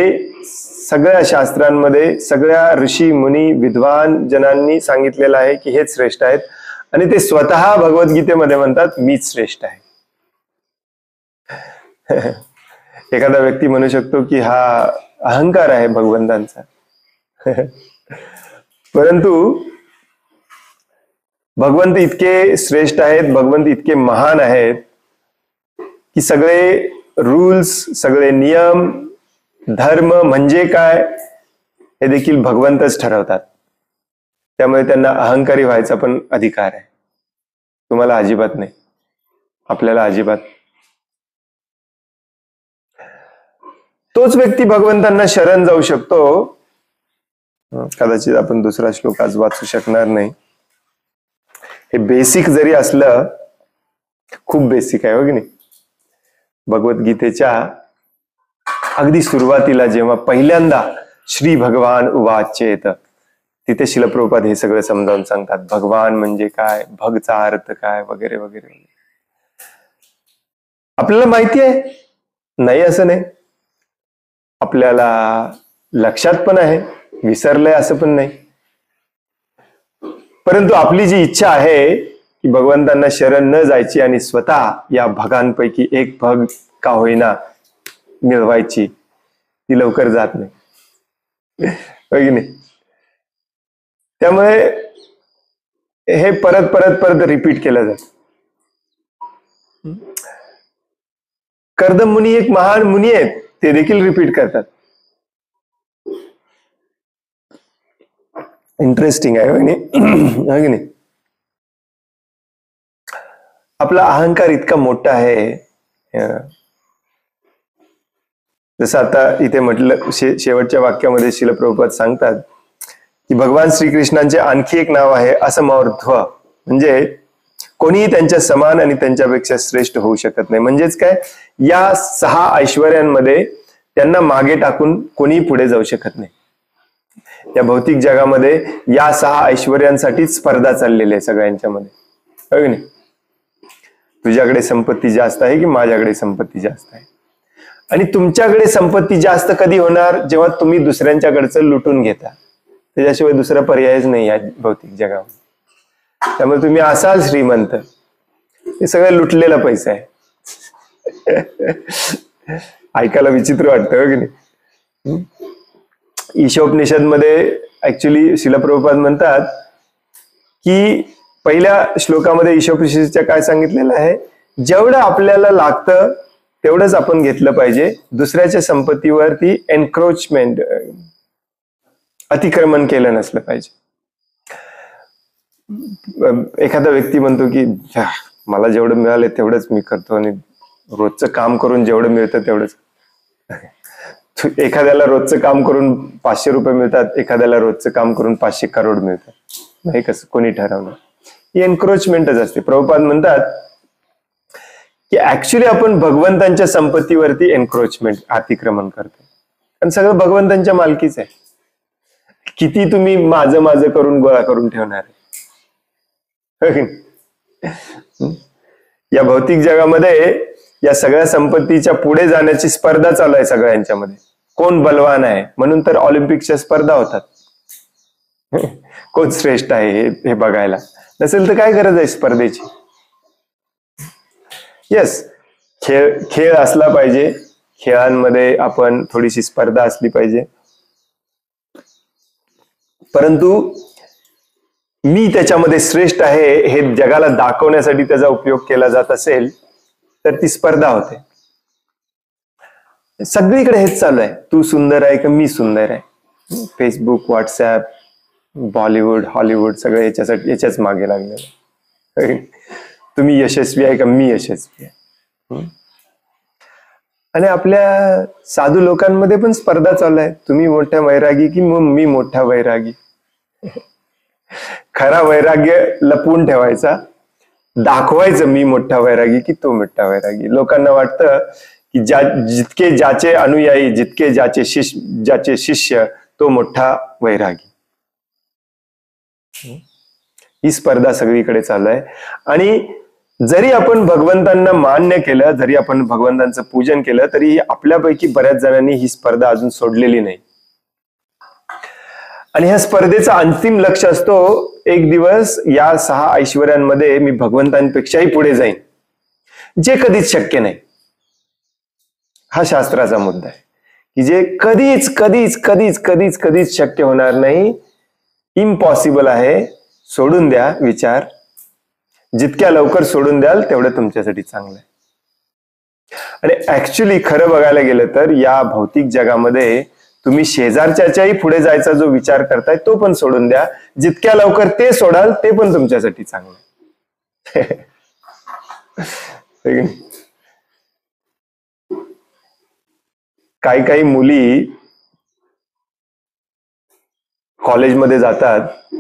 सगळ्या शास्त्रांमध्ये सगळ्या ऋषी मुनी विद्वान जनांनी सांगितलेलं आहे की हेच श्रेष्ठ आहेत, आणि ते स्वतः भगवद्गीतेमध्ये म्हणतात मीच श्रेष्ठ आहे. एखादा व्यक्ती म्हणू शकतो की हा अहंकार आहे भगवंतांचा, परंतु भगवंत इतके श्रेष्ठ आहेत, भगवंत इतके महान आहेत की सगळे रूल्स, सगळे नियम, धर्म म्हणजे काय हे देखील भगवंतच ठरवतात. त्यामुळे त्यांना अहंकारी व्हायचा पण अधिकार आहे. तुम्हाला अजिबात नाही, आपल्याला अजिबात. तोच व्यक्ती भगवंतांना शरण जाऊ शकतो. कदाचित आपण दुसरा श्लोक आज वाचू शकणार नाही. हे बेसिक जरी असलं, खूप बेसिक आहे हो की नाही. भगवद्गीतेच्या अगदी सुरुवातीला जेव्हा पहिल्यांदा श्री भगवान उवाचेत, तिथे शिल प्रभुपाद हे सगळं समजावून सांगतात. भगवान म्हणजे काय, भगचा अर्थ काय, वगैरे वगैरे. आपल्याला माहिती आहे नाही असं नाही, आपल्याला लक्षात पण आहे, विसरलंय असं पण नाही, परंतु आपली जी इच्छा आहे की भगवंतांना शरण न जायची आणि स्वतः या भगांपैकी एक भग का होईना मिळवायची, ती लवकर जात नाही. त्यामुळे हे परत परत परत रिपीट केलं जात. कर्दम मुनी एक महान मुनी आहेत, ते देखील रिपीट करतात. इंटरेस्टिंग आहे की नाही. आपला अहंकार इतका मोठा आहे. जसं आता इथे म्हटलं, शेवटच्या वाक्यामध्ये शिल प्रभुपाद सांगतात की भगवान श्रीकृष्णांचे आणखी एक नाव आहे असमोर्ध्व, म्हणजे कोणीही त्यांच्या समान आणि त्यांच्यापेक्षा श्रेष्ठ होऊ शकत नाही. म्हणजेच काय, या 6 ऐश्वर्यांमध्ये त्यांना मागे टाकून कोणीही पुढे जाऊ शकत नाही. या भौतिक जगामध्ये या 6 ऐश्वर्यांसाठीच स्पर्धा चाललेली आहे सगळ्यांच्या मध्ये, हो की नाही. तुझ्याकडे संपत्ती जास्त आहे की माझ्याकडे संपत्ती जास्त आहे. आणि तुमच्याकडे संपत्ती जास्त कधी होणार, जेव्हा तुम्ही दुसऱ्यांच्याकडचं लुटून घेता. त्याच्याशिवाय दुसरा पर्यायच नाही या भौतिक जगामध्ये. त्यामुळे तुम्ही असाल श्रीमंत, हे सगळं लुटलेला पैसा आहे. ऐकायला विचित्र वाटतं हो की नाही. ईशोपनिषद मध्ये ऍक्च्युली शिल प्रभुपाद म्हणतात की पहिल्या श्लोकामध्ये ईशोपनिषदच्या काय सांगितलेलं आहे, जेवढं आपल्याला लागतं तेवढंच आपण घेतलं पाहिजे. दुसऱ्याच्या संपत्तीवरती एन्क्रोचमेंट, अतिक्रमण केलं नसलं पाहिजे. एखादा व्यक्ती म्हणतो की मला जेवढं मिळालं तेवढंच मी करतो आणि रोजचं काम करून जेवढं मिळतं तेवढंच. एखाद्याला रोजचं काम करून 500 रुपये मिळतात, एखाद्याला रोजचं काम करून 500 करोड मिळतात. नाही कसं कोणी ठरवलं? ही एन्क्रोचमेंटच असते. प्रभुपाद म्हणतात की ऍक्च्युली आपण भगवंतांच्या संपत्तीवरती एन्क्रोचमेंट, अतिक्रमण करतो. आणि सगळं भगवंतांच्या मालकीच आहे. किती तुम्ही माझं माझं करून गोळा करून ठेवणार आहे? या भौतिक जगामध्ये या सगळ्या संपत्तीच्या पुढे जाण्याची स्पर्धा चालू आहे सगळ्यांच्या मध्ये. कोण बलवान आहे, म्हणून तर ऑलिम्पिकच्या स्पर्धा होतात. कोण श्रेष्ठ आहे हे बघायला. नसेल तर काय गरज आहे स्पर्धेची? येस, खेळ असला पाहिजे. खेळांमध्ये आपण थोडीशी स्पर्धा असली पाहिजे. परंतु मी त्याच्यामध्ये श्रेष्ठ आहे हे जगाला दाखवण्यासाठी त्याचा उपयोग केला जात असेल तर ती स्पर्धा होते. सगळीकडे हेच चालू आहे. तू सुंदर आहे का मी सुंदर आहे. फेसबुक, व्हॉट्सॲप, बॉलिवूड, हॉलिवूड सगळं याच्याच मागे लागलेलं. तुम्ही यशस्वी आहे का मी यशस्वी आहे. आणि आपल्या साधू लोकांमध्ये पण स्पर्धा चालू आहे. तुम्ही मोठ्या वैरागी की मी मोठा वैरागी. खरा वैराग्य लपवून ठेवायचा, दाखवायचं मी मोठा वैरागी की तो मोठा वैरागी. लोकांना वाटतं की जितके ज्याचे अनुयायी, जितके ज्याचे शिष्य तो मोठा वैरागी. ही स्पर्धा सगळीकडे चालू आहे. आणि जरी आपण भगवंतांना मान्य केलं, जरी आपण भगवंतांचं पूजन केलं, तरी आपल्यापैकी बऱ्याच जणांनी ही स्पर्धा अजून सोडलेली नाही. आणि ह्या स्पर्धेचा अंतिम लक्ष असतो, एक दिवस या 6 ऐश्वर्यांमध्ये मी भगवंतांपेक्षाही पुढे जाईन, जे कधीच शक्य नाही. हा शास्त्राचा मुद्दा आहे की जे कधीच कधीच कधीच कधीच कधीच शक्य होणार नाही. इम्पॉसिबल आहे. सोडून द्या विचार. जितक्या लवकर सोडून द्याल तेवढं तुमच्यासाठी चांगलं आहे. आणि ऍक्च्युली खरं बघायला गेलं तर या भौतिक जगामध्ये तुम्ही शेजारच्याही पुढे जायचा जो विचार करताय तो पण सोडून द्या. जितक्या लवकर ते सोडाल ते पण तुमच्यासाठी चांगलं आहे. काही मुली कॉलेजमध्ये जातात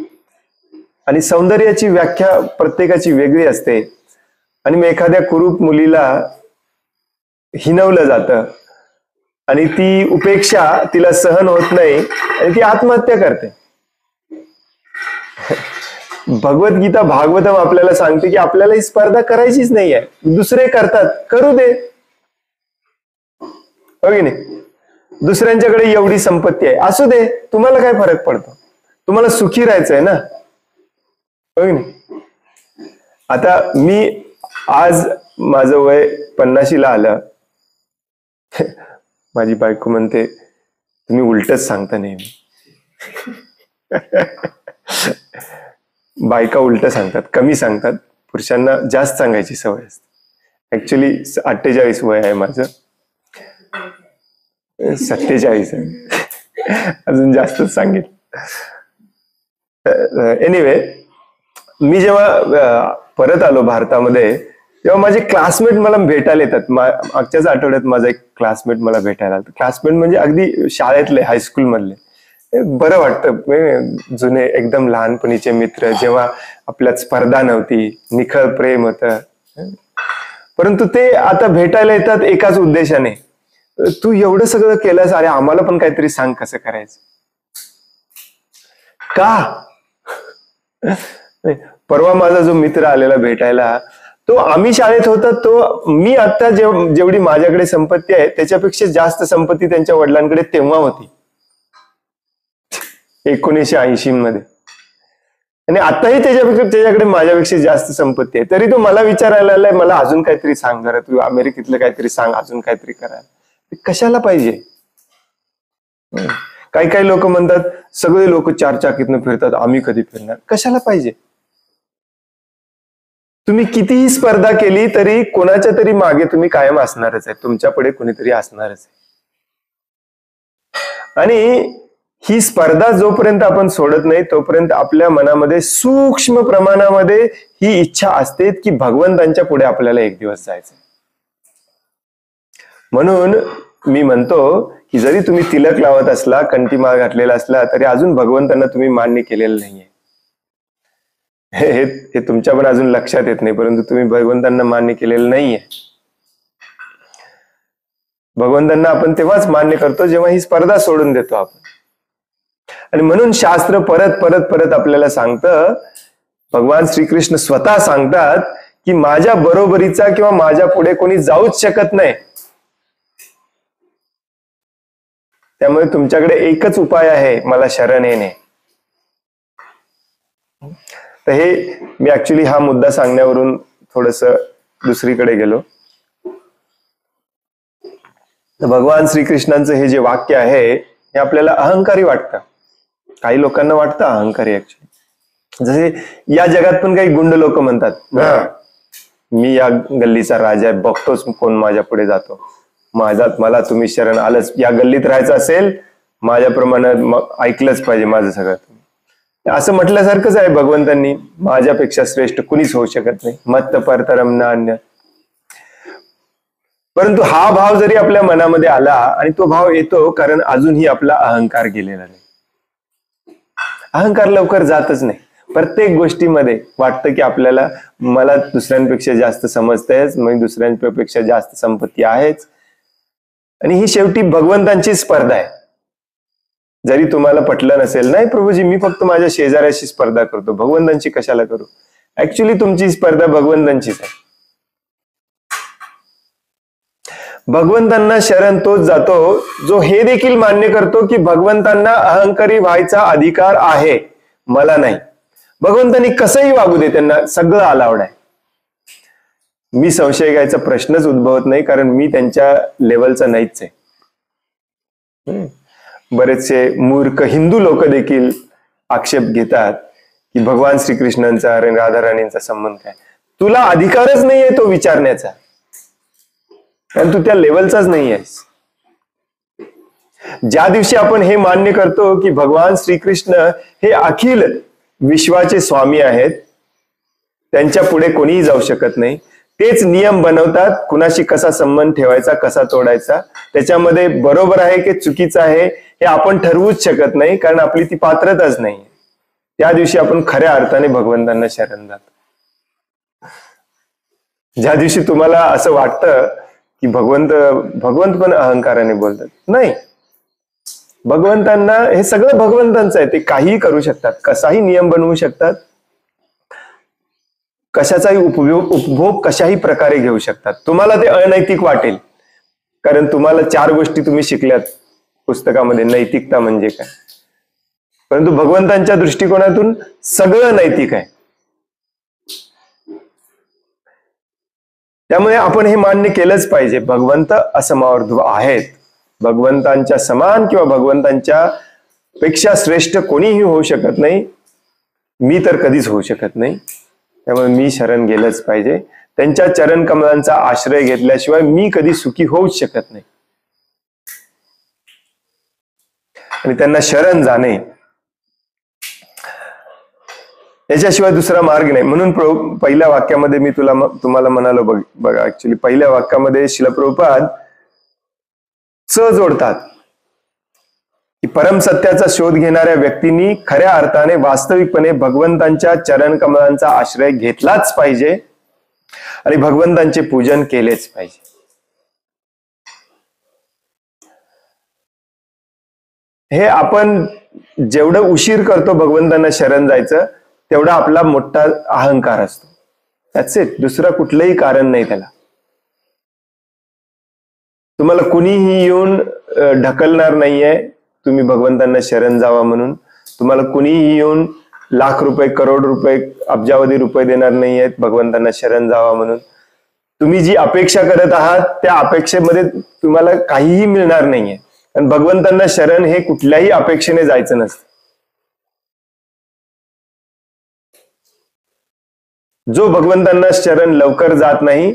आणि सौंदर्याची व्याख्या प्रत्येकाची वेगळी असते. आणि मग एखाद्या कुरूप मुलीला हिनवलं जातं आणि ती उपेक्षा तिला सहन होत नाही आणि ती आत्महत्या करते. भगवद्गीता भागवतम आपल्याला सांगते की आपल्याला ही स्पर्धा करायचीच नाहीये. दुसरे करतात, करू दे. हो की नाही? दुसऱ्यांच्याकडे एवढी संपत्ती आहे, असू दे. तुम्हाला काय फरक पडतो? तुम्हाला सुखी राहायचंय ना. हो की नाही? आता मी आज माझं वय 50ला आलं. माझी बायको म्हणते तुम्ही उलटच सांगता नेहमी. बायका उलट सांगतात, कमी सांगतात. पुरुषांना जास्त सांगायची सवय असते. ऍक्च्युली 48 वय आहे माझं. 47 आहे. अजून जास्तच सांगेल. एनिवे, मी जेव्हा परत आलो भारतामध्ये तेव्हा माझे क्लासमेट मला भेटायला येतात. मागच्याच आठवड्यात माझा एक क्लासमेट मला भेटायला आला. क्लासमेट म्हणजे अगदी शाळेतले, हायस्कूल मधले. बरं वाटतं. जुने एकदम लहानपणीचे मित्र, जेव्हा आपल्यात स्पर्धा नव्हती, निखळ प्रेम होतं. परंतु ते आता भेटायला येतात एकाच उद्देशाने, तू एवढं सगळं केलंस, अरे आम्हाला पण काहीतरी सांग कसं करायचं. का? परवा माझा जो मित्र आलेला भेटायला, तो आम्ही शाळेत होता, तो मी आता जेवढी माझ्याकडे संपत्ती आहे त्याच्यापेक्षा जास्त संपत्ती त्यांच्या वडिलांकडे तेव्हा होती 1980 मध्ये. आणि आताही त्याच्याकडे माझ्यापेक्षा जास्त संपत्ती आहे. तरी तो मला विचारायला आलाय, मला अजून काहीतरी सांग जरा, तू अमेरिकेतलं काहीतरी सांग, अजून काहीतरी करायला. कशाला पाहिजे? काही लोक म्हणतात सगळे लोक 4 चाकीतनं फिरतात, आम्ही कधी फिरणार? कशाला पाहिजे? तुम्ही कितीही स्पर्धा केली तरी कोणाच्या तरी मागे तुम्ही कायम असणारच आहे. तुमच्या पुढे कोणीतरी असणारच आहे. आणि ही स्पर्धा जोपर्यंत आपण सोडत नाही तोपर्यंत आपल्या मनामध्ये सूक्ष्म प्रमाणामध्ये ही इच्छा असते की भगवंतांच्या पुढे आपल्याला एक दिवस जायचं. म्हणून मी म्हणतो की जरी तुम्ही तिलक लावत असला, कंठीमाळ घातलेला असला, तरी अजून भगवंतांना तुम्ही मान्य केलेलं नाहीये. हे तुमच्या पण अजून लक्षात येत नाही, परंतु तुम्ही भगवंतांना मान्य केलेलं नाहीये. भगवंतांना आपण तेव्हाच मान्य करतो जेव्हा ही स्पर्धा सोडून देतो आपण. आणि म्हणून शास्त्र परत परत परत आपल्याला सांगतं, भगवान श्रीकृष्ण स्वतः सांगतात की माझ्या बरोबरीचा किंवा माझ्या पुढे कोणी जाऊच शकत नाही. त्यामुळे तुमच्याकडे एकच उपाय आहे, मला शरण येणे. तर हे मी ऍक्च्युली हा मुद्दा सांगण्यावरून थोडस दुसरीकडे गेलो. तर भगवान श्रीकृष्णांचं हे जे वाक्य आहे हे आपल्याला अहंकारी वाटतं. काही लोकांना वाटतं अहंकारी ऍक्च्युली. जसे या जगात पण काही गुंड लोक म्हणतात, मी या गल्लीचा राजा आहे, बघतोच कोण माझ्या पुढे जातो, मला तुम्ही शरण आलंच, या गल्लीत राहायचं असेल माझ्याप्रमाणे ऐकलंच पाहिजे माझं सगळं. असं म्हटल्यासारखंच आहे भगवंतांनी, माझ्यापेक्षा श्रेष्ठ कुणीच होऊ शकत नाही, मत्त परतरम न अन्य. परंतु हा भाव जरी आपल्या मनामध्ये आला, आणि तो भाव येतो कारण अजूनही आपला अहंकार गेलेला नाही. अहंकार लवकर जातच नाही. प्रत्येक गोष्टीमध्ये वाटतं की आपल्याला, मला दुसऱ्यांपेक्षा जास्त समजतंयच, मग दुसऱ्यांपेक्षा जास्त संपत्ती आहेच. आणि ही शेवटी भगवंतांची स्पर्धा आहे. जरी तुम्हाला पटलं नसेल, नाही प्रभूजी मी फक्त माझ्या शेजाऱ्याशी स्पर्धा करतो, भगवंतांची कशाला करू. ऍक्च्युली तुमची स्पर्धा भगवंतांचीच आहे. भगवंतांना शरण तोच जातो जो हे देखील मान्य करतो की भगवंतांना अहंकारी व्हायचा अधिकार आहे, मला नाही. भगवंतांनी कसंही वागू दे, त्यांना सगळं अलाउड आहे. मी संशय घ्यायचा प्रश्नच उद्भवत नाही, कारण मी त्यांच्या लेवलचा नाहीच आहे. बरेचसे मूर्ख हिंदू लोक देखील आक्षेप घेतात की भगवान श्रीकृष्णांचा आणि राधाराणींचा संबंध काय. तुला अधिकारच नाहीये तो विचारण्याचा, कारण तू त्या लेवलचाच नाही आहेस. ज्या दिवशी आपण हे मान्य करतो की भगवान श्रीकृष्ण हे अखिल विश्वाचे स्वामी आहेत, त्यांच्या पुढे कोणीही जाऊ शकत नाही, तेच नियम बनवतात कुणाशी कसा संबंध ठेवायचा, कसा तोडायचा, त्याच्यामध्ये बरोबर आहे की चुकीचं आहे हे आपण ठरवूच शकत नाही, कारण आपली ती पात्रताच नाही. त्या दिवशी आपण खऱ्या अर्थाने भगवंतांना शरण जातो. ज्या दिवशी तुम्हाला असं वाटतं की भगवंत पण अहंकाराने बोलतात, नाही, भगवंतांना हे सगळं भगवंतांचं आहे, ते काहीही करू शकतात, कसाही नियम बनवू शकतात, कशाचाही उपभोग कशाही प्रकारे घेऊ शकतात. तुम्हाला ते अनैतिक वाटेल, कारण तुम्हाला 4 गोष्टी तुम्ही शिकल्यात पुस्तकामध्ये, नैतिकता म्हणजे काय. परंतु भगवंतांच्या दृष्टिकोनातून सगळं नैतिक आहे. त्यामुळे आपण हे मान्य केलंच पाहिजे, भगवंत असमावर्धव आहेत. भगवंतांच्या समान किंवा भगवंतांच्या पेक्षा श्रेष्ठ कोणीही होऊ शकत नाही, मी तर कधीच होऊ शकत नाही. त्यामुळे मी शरण गेलंच पाहिजे. त्यांच्या चरण कमलांचा आश्रय घेतल्याशिवाय मी कधी सुखी होऊच शकत नाही. आणि त्यांना शरण जाणे याच्याशिवाय दुसरा मार्ग नाही. म्हणून पहिल्या वाक्यामध्ये मी तुम्हाला म्हणालो बघा, ऍक्च्युली पहिल्या वाक्यामध्ये श्रील प्रभुपाद जोडतात की परमसत्याचा शोध घेणाऱ्या व्यक्तींनी खऱ्या अर्थाने वास्तविकपणे भगवंतांच्या चरण कमलांचा आश्रय घेतलाच पाहिजे आणि भगवंतांचे पूजन केलेच पाहिजे. हे आपण जेवढं उशीर करतो भगवंतांना शरण जायचं, तेवढा आपला मोठा अहंकार असतो. That's it. दुसरं कुठलंही कारण नाही त्याला. तुम्हाला कुणीही येऊन ढकलणार नाहीये तुम्ही भगवंतांना शरण जावा म्हणून. तुम्हाला कुणीही येऊन लाख रुपये, करोड रुपये, अब्जावधी रुपये देणार नाहीयेत भगवंतांना शरण जावा म्हणून. तुम्ही जी अपेक्षा करत आहात त्या अपेक्षेमध्ये तुम्हाला काहीही मिळणार नाहीये. आणि भगवंतांना शरण हे कुठल्याही अपेक्षेने जायचं नसतं. जो भगवंतांना शरण लवकर जात नाही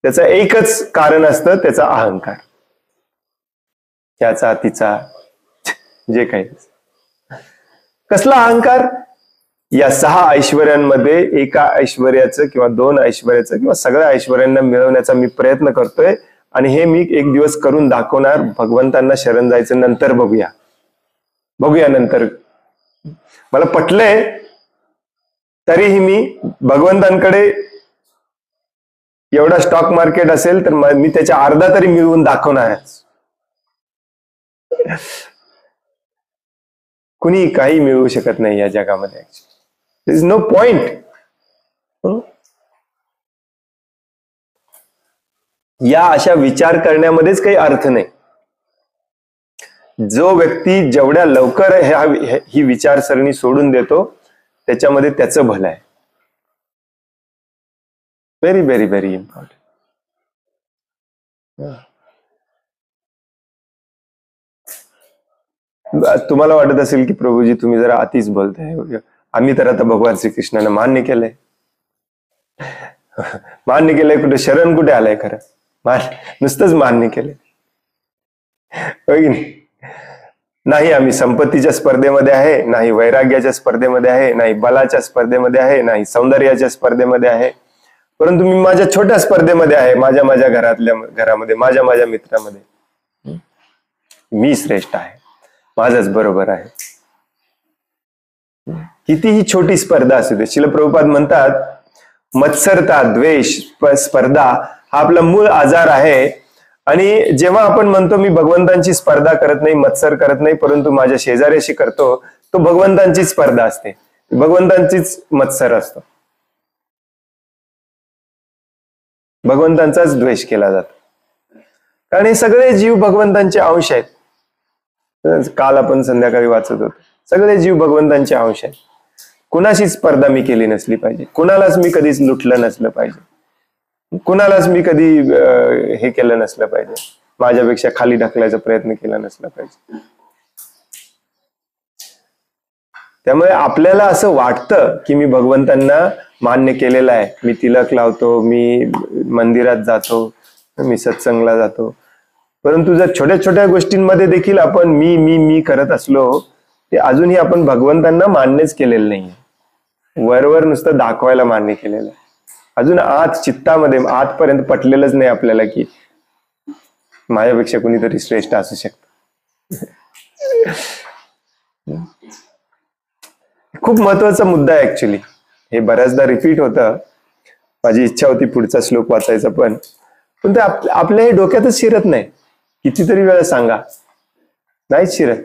त्याचं एकच कारण असतं, त्याचा अहंकार, त्याचा तिचा जे काही. कसला अहंकार? या 6 ऐश्वर्यांमध्ये एका ऐश्वर्याचं किंवा 2 ऐश्वर्याचं किंवा सगळ्या ऐश्वर्यांना मिळवण्याचा मी प्रयत्न करतोय आणि हे मी एक दिवस करून दाखवणार. भगवंतांना शरण जायचं नंतर बघूया नंतर. मला पटलंय तरीही मी भगवंतांकडे एवढा स्टॉक मार्केट असेल तर मी त्याच्या अर्धा तरी मिळवून दाखवणार. कुणी काही मिळवू शकत नाही या जगामध्ये. There is no point. या अशा विचार करण्यामध्येच काही अर्थ नाही. जो व्यक्ती जेवढ्या लवकर ही विचारसरणी सोडून देतो त्याच्यामध्ये त्याचं भलं आहे. Very very very important. तुम्हाला वाटत असेल की प्रभूजी तुम्ही जरा अतिच बोलताय. आम्ही तर आता भगवान श्रीकृष्णाने मान्य केलंय. कुठे शरण कुठे आलंय खरं. नुसतंच मान्य केलंय होय की नाही. आम्ही संपत्तीच्या स्पर्धेमध्ये आहे, नाही वैराग्याच्या स्पर्धेमध्ये आहे, नाही बलाच्या स्पर्धेमध्ये आहे, नाही सौंदर्याच्या स्पर्धेमध्ये आहे, परंतु मी माझ्या छोट्या स्पर्धेमध्ये आहे. माझ्या घरामध्ये माझ्या मित्रामध्ये मी श्रेष्ठ आहे, माझंच बरोबर आहे. कितीही छोटी स्पर्धा असू दे. श्रील प्रभुपाद म्हणतात मत्सरता, द्वेष, स्पर्धा हा आपला मूळ आजार आहे. आणि जेव्हा आपण म्हणतो मी भगवंतांची स्पर्धा करत नाही, मत्सर करत नाही, परंतु माझ्या शेजाऱ्याशी करतो, तो भगवंतांची स्पर्धा असते, भगवंतांचीच मत्सर असतो, भगवंतांचाच द्वेष केला जातो. कारण हे सगळे जीव भगवंतांचे अंश आहेत. काल आपण संध्याकाळी वाचत होतो, सगळे जीव भगवंतांचे अंश आहेत. कुणाशी स्पर्धा मी केली नसली पाहिजे, कुणालाच मी कधीच लुटलं नसलं पाहिजे, कुणालाच मी कधी हे केलं नसलं पाहिजे, माझ्यापेक्षा खाली ढकलायचा प्रयत्न केला नसला पाहिजे. त्यामुळे आपल्याला असं वाटतं की मी भगवंतांना मान्य केलेलं आहे, मी तिलक लावतो, मी मंदिरात जातो, मी सत्संगला जातो, परंतु जर छोट्या छोट्या गोष्टींमध्ये देखील आपण मी करत असलो ते अजूनही आपण भगवंतांना मान्यच केलेलं नाही. वरवर नुसतं दाखवायला मान्य केलेलं आहे. अजून आत चित्तामध्ये आतपर्यंत पटलेलंच नाही आपल्याला की माझ्यापेक्षा कुणीतरी श्रेष्ठ असू शकतं. खूप महत्वाचा मुद्दा आहे ऍक्च्युली. हे बऱ्याचदा रिपीट होतं. माझी इच्छा होती पुढचा श्लोक वाचायचा पण ते आपल्या हे डोक्यातच शिरत नाही. कितीतरी वेळा सांगा, नाहीच शिरत.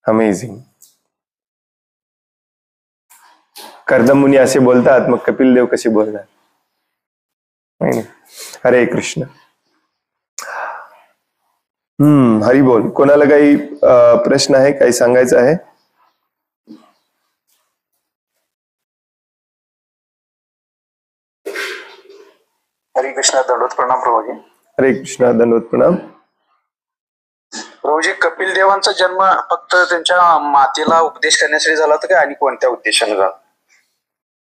अमेझिंग. कर्दमुनी असे बोलतात, मग कपिल देव कसे बोलणार. हरे कृष्ण. हरी बोल. कोणाला काही प्रश्न आहे, काही सांगायचं आहे? हरे कृष्णा. दंडवत प्रणाम प्रभूजी. हरे कृष्णा. दंडवत प्रणाम प्रभूजी. कपिल देवांचा जन्म फक्त त्यांच्या मातेला उपदेश करण्यासाठी झाला होता का आणि कोणत्या उद्देशाने झाला?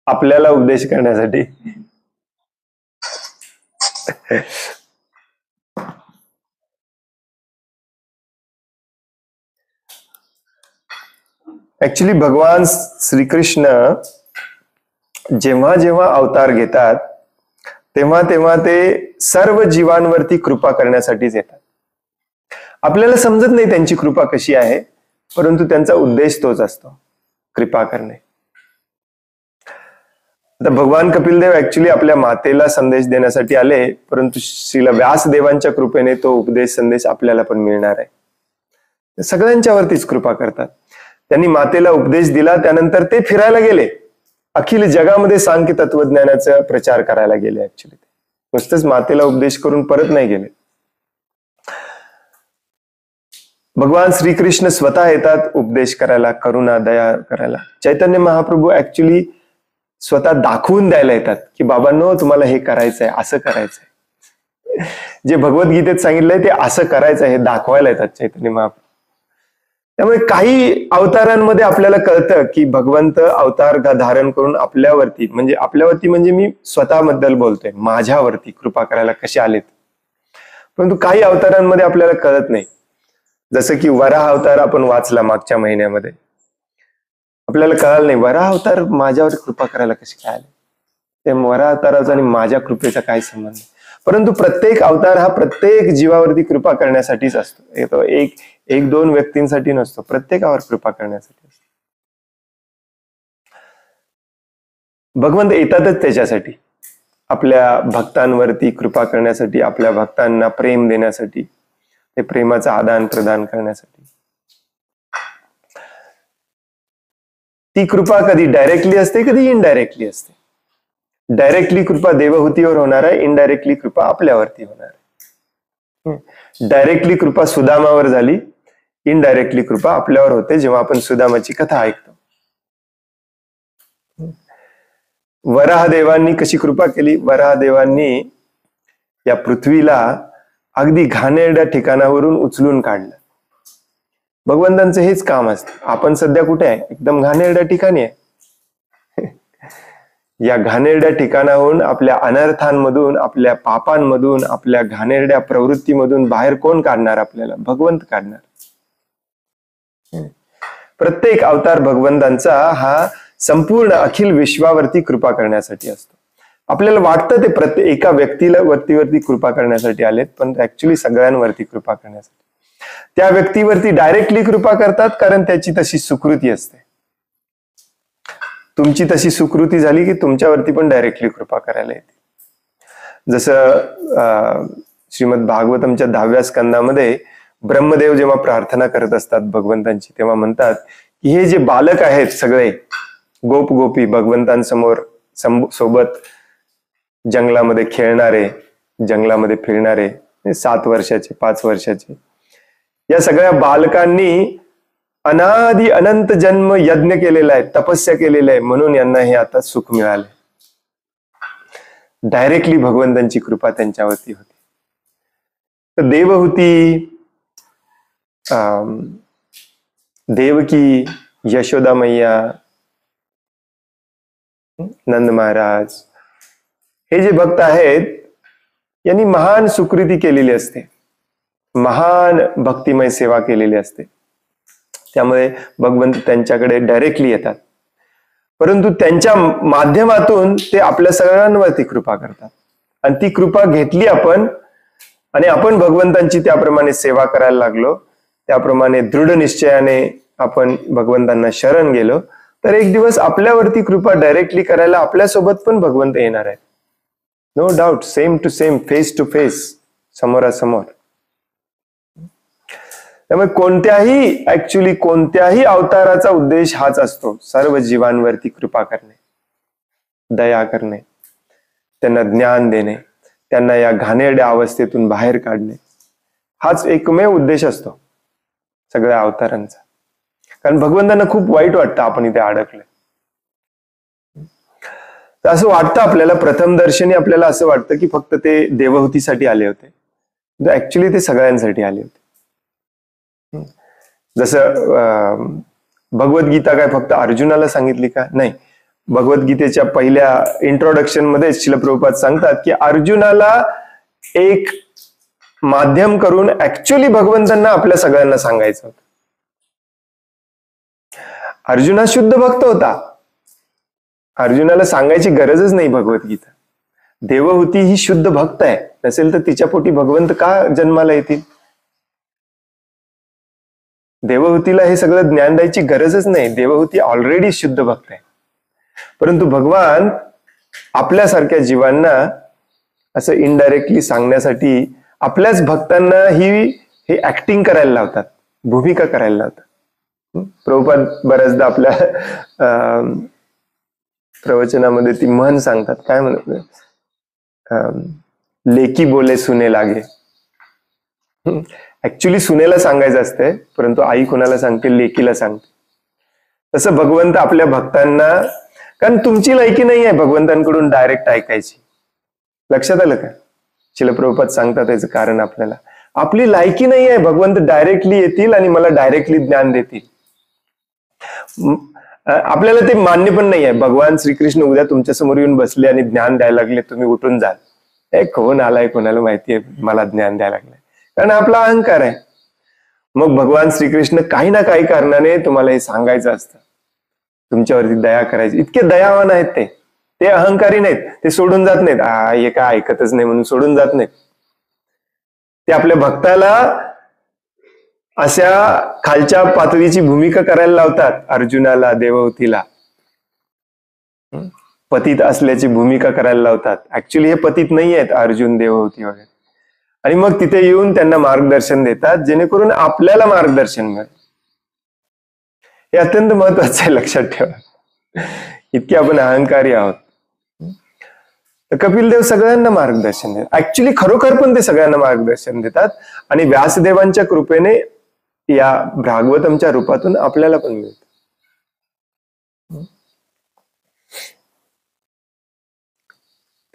आपल्याला उपदेश करण्यासाठी. ऍक्च्युली भगवान श्रीकृष्ण जेव्हा जेव्हा अवतार घेतात तेव्हा तेव्हा ते सर्व जीवांवरती कृपा करण्यासाठीच येतात. आपल्याला समजत नाही त्यांची कृपा कशी आहे, परंतु त्यांचा उद्देश तोच असतो, कृपा करणे. आता भगवान कपिल देव ऍक्च्युली आपल्या मातेला संदेश देण्यासाठी आले, परंतु श्रील व्यासदेवांच्या कृपेने तो उपदेश संदेश आपल्याला पण मिळणार आहे. ते सगळ्यांच्यावरतीच कृपा करतात. त्यांनी मातेला उपदेश दिला, त्यानंतर ते फिरायला गेले, अखिल जगामध्ये सांख्य तत्वज्ञानाचा प्रचार करायला गेले. ऍक्च्युली नुसतंच मातेला उपदेश करून परत नाही गेले. भगवान श्रीकृष्ण स्वतः येतात उपदेश करायला, करुणा दया करायला. चैतन्य महाप्रभू ऍक्च्युली स्वतः दाखवून द्यायला येतात की बाबांनो तुम्हाला हे करायचंय, असं करायचंय. जे भगवद्गीतेत सांगितलंय ते असं करायचं हे दाखवायला येतात चैतन्य महाप्रभू. त्यामुळे काही अवतारांमध्ये आपल्याला कळतं की भगवंत अवतार धारण करून आपल्यावरती म्हणजे मी स्वतःबद्दल बोलतोय, माझ्यावरती कृपा करायला कसे आलेत. परंतु काही अवतारांमध्ये आपल्याला कळत नाही. जसं की वराह अवतार आपण वाचला मागच्या महिन्यामध्ये. आपल्याला कळालं नाही वराह अवतार माझ्यावर कृपा करायला कशी काय आले, ते वराह अवताराचा आणि माझ्या कृपेचा काय संबंध. परंतु प्रत्येक अवतार हा प्रत्येक जीवावरती कृपा करण्यासाठीच असतो. तो एक दोन व्यक्तींसाठी नसतो, प्रत्येकावर कृपा करण्यासाठी असतो. भगवंत येतातच त्याच्यासाठी, आपल्या भक्तांवरती कृपा करण्यासाठी, आपल्या भक्तांना प्रेम देण्यासाठी, ते प्रेमाचं आदान प्रदान करण्यासाठी. ती कृपा कधी डायरेक्टली असते, कधी इनडायरेक्टली असते. डायरेक्टली कृपा देवहूतीवर होणार आहे, इनडायरेक्टली कृपा आपल्यावरती होणार आहे. डायरेक्टली कृपा सुदामावर झाली, इनडायरेक्टली कृपा आपल्यावर होते जेव्हा आपण सुदामाची कथा ऐकतो. वराहदेवांनी कशी कृपा केली, वराहदेवांनी या पृथ्वीला अगदी घाणेरड्या ठिकाणावरून उचलून काढलं. भगवंतांचं हेच काम असतं. आपण सध्या कुठे आहे, एकदम घाणेरड्या ठिकाणी आहे. या घाणेरड्या ठिकाणाहून, आपल्या अनर्थांमधून, आपल्या पापांमधून, आपल्या घाणेरड्या प्रवृत्तीमधून बाहेर कोण काढणार आपल्याला, भगवंत काढणार. प्रत्येक अवतार भगवंतांचा हा संपूर्ण अखिल विश्वावरती कृपा करण्यासाठी असतो. आपल्याला वाटतं ते प्रत्येक एका व्यक्तीला वरती कृपा करण्यासाठी आलेत, पण ऍक्च्युली सगळ्यांवरती कृपा करण्यासाठी. त्या व्यक्तीवरती डायरेक्टली कृपा करतात कारण त्याची तशी सुकृती असते. तुमची तशी सुकृती झाली की तुमच्यावरती पण डायरेक्टली कृपा करायला येते. जसं श्रीमद भागवतमच्या 10व्या स्कंदामध्ये ब्रह्मदेव जेव्हा प्रार्थना करत असतात भगवंतांची, तेव्हा म्हणतात की हे जे बालक आहेत सगळे गोप गोपी भगवंतांसमोर सोबत जंगलामध्ये खेळणारे, जंगलामध्ये फिरणारे, 7 वर्षाचे 5 वर्षाचे, या सगळ्या बालकांनी अनादि अनंत जन्म यज्ञ केलेला आहे, तपस्या केलेला आहे, म्हणून यांना हे आता सुख मिळाले. डायरेक्टली भगवंतांची कृपा त्यांच्यावरती होती. तर देवहूती, देवकी, यशोदा मैया, नंद महाराज, हे जे भक्त आहेत यांनी महान सुकृती केलेली असते, महान भक्तिमय सेवा केलेली असते. त्यामुळे भगवंत त्यांच्याकडे डायरेक्टली येतात, परंतु त्यांच्या माध्यमातून ते आपल्या सगळ्यांवरती कृपा करतात. आणि ती कृपा घेतली आपण, आणि आपण भगवंतांची त्याप्रमाणे सेवा करायला लागलो, त्याप्रमाणे दृढ निश्चयाने आपण भगवंतांना शरण गेलो, तर एक दिवस आपल्यावरती कृपा डायरेक्टली करायला आपल्यासोबत पण भगवंत येणार आहे. No doubt, same to same, face to face, समोरासमोर. त्यामुळे कोणत्याही अवताराचा उद्देश हाच असतो, सर्व जीवांवरती कृपा करणे, दया करणे, त्यांना ज्ञान देणे, त्यांना या घाणेरड्या अवस्थेतून बाहेर काढणे. हाच एकमेव उद्देश असतो सगळ्या अवतारांचा. कारण भगवंतांना खूप वाईट वाटतं आपण इथे अडकले. तर असं वाटतं आपल्याला, प्रथम दर्शनी आपल्याला असं वाटतं की फक्त ते देवहूतीसाठी आले होते, ऍक्च्युली ते सगळ्यांसाठी आले होते. जसं भगवद्गीता काय फक्त अर्जुनाला सांगितली का? नाही. भगवद्गीतेच्या पहिल्या इंट्रोडक्शन मध्ये श्रील प्रभुपाद सांगतात की अर्जुनाला एक माध्यम करून ऍक्च्युली भगवंतांना आपल्या सगळ्यांना सांगायचं होतं. अर्जुना शुद्ध भक्त होता, अर्जुनाला सांगायची गरजच नाही भगवद्गीता. देवहूती ही शुद्ध भक्त आहे, नसेल तर तिच्या पोटी भगवंत का जन्माला येतील? देवहूतीला हे सगळं ज्ञान द्यायची गरजच नाही, देवहूती ऑलरेडी शुद्ध भक्त आहे. परंतु भगवान आपल्यासारख्या जीवांना असं इनडायरेक्टली सांगण्यासाठी आपल्याच भक्तांना हे ऍक्टिंग करायला लावतात, भूमिका करायला लावतात. प्रभुपाद बऱ्याचदा आपल्या प्रवचनामध्ये ती म्हण सांगतात, काय म्हणतात, लेकी बोले सुने लागे. ऍक्च्युली सुनेला सांगायचं असते, परंतु आई कोणाला सांगते? लेकीला सांगते. तसं भगवंत आपल्या भक्तांना, कारण तुमची लायकी नाही आहे भगवंतांकडून डायरेक्ट ऐकायची. लक्षात आलं का? श्रील प्रभुपाद सांगतात याचं कारण आपल्याला, आपली लायकी नाही आहे भगवंत डायरेक्टली येतील आणि मला डायरेक्टली ज्ञान देतील. आपल्याला ते मान्य पण नाही आहे. भगवान श्रीकृष्ण उद्या तुमच्या समोर येऊन बसले आणि ज्ञान द्यायला लागले, तुम्ही उठून जाल, कोण आलाय, कोणाला माहितीये मला ज्ञान द्यायला लागलाय, कारण आपला अहंकार आहे. मग भगवान श्रीकृष्ण काही ना काही कारणाने तुम्हाला हे सांगायचं असतं. तुमच्यावरती दया करायची. इतके दयावान आहेत ते अहंकारी नाहीत, ते सोडून जात नाहीत. हे काय ऐकतच नाही म्हणून सोडून जात नाहीत. ते आपल्या भक्ताला अशा खालच्या पातळीची भूमिका करायला लावतात. अर्जुनाला, देवहूतीला पतित असल्याची भूमिका करायला लावतात. ऍक्च्युली हे पतित नाही आहेत अर्जुन, देवहूती वगैरे. आणि मग तिथे येऊन त्यांना मार्गदर्शन देतात, जेणेकरून आपल्याला मार्गदर्शन मिळेल. हे अत्यंत महत्वाचं आहे, लक्षात ठेवा. इतके आपण अहंकारी आहोत. तर कपिल देव सगळ्यांना मार्गदर्शन देतात. ऍक्च्युली खरोखर पण ते सगळ्यांना मार्गदर्शन देतात. आणि व्यासदेवांच्या कृपेने या भागवतमच्या रूपातून आपल्याला पण मिळतं.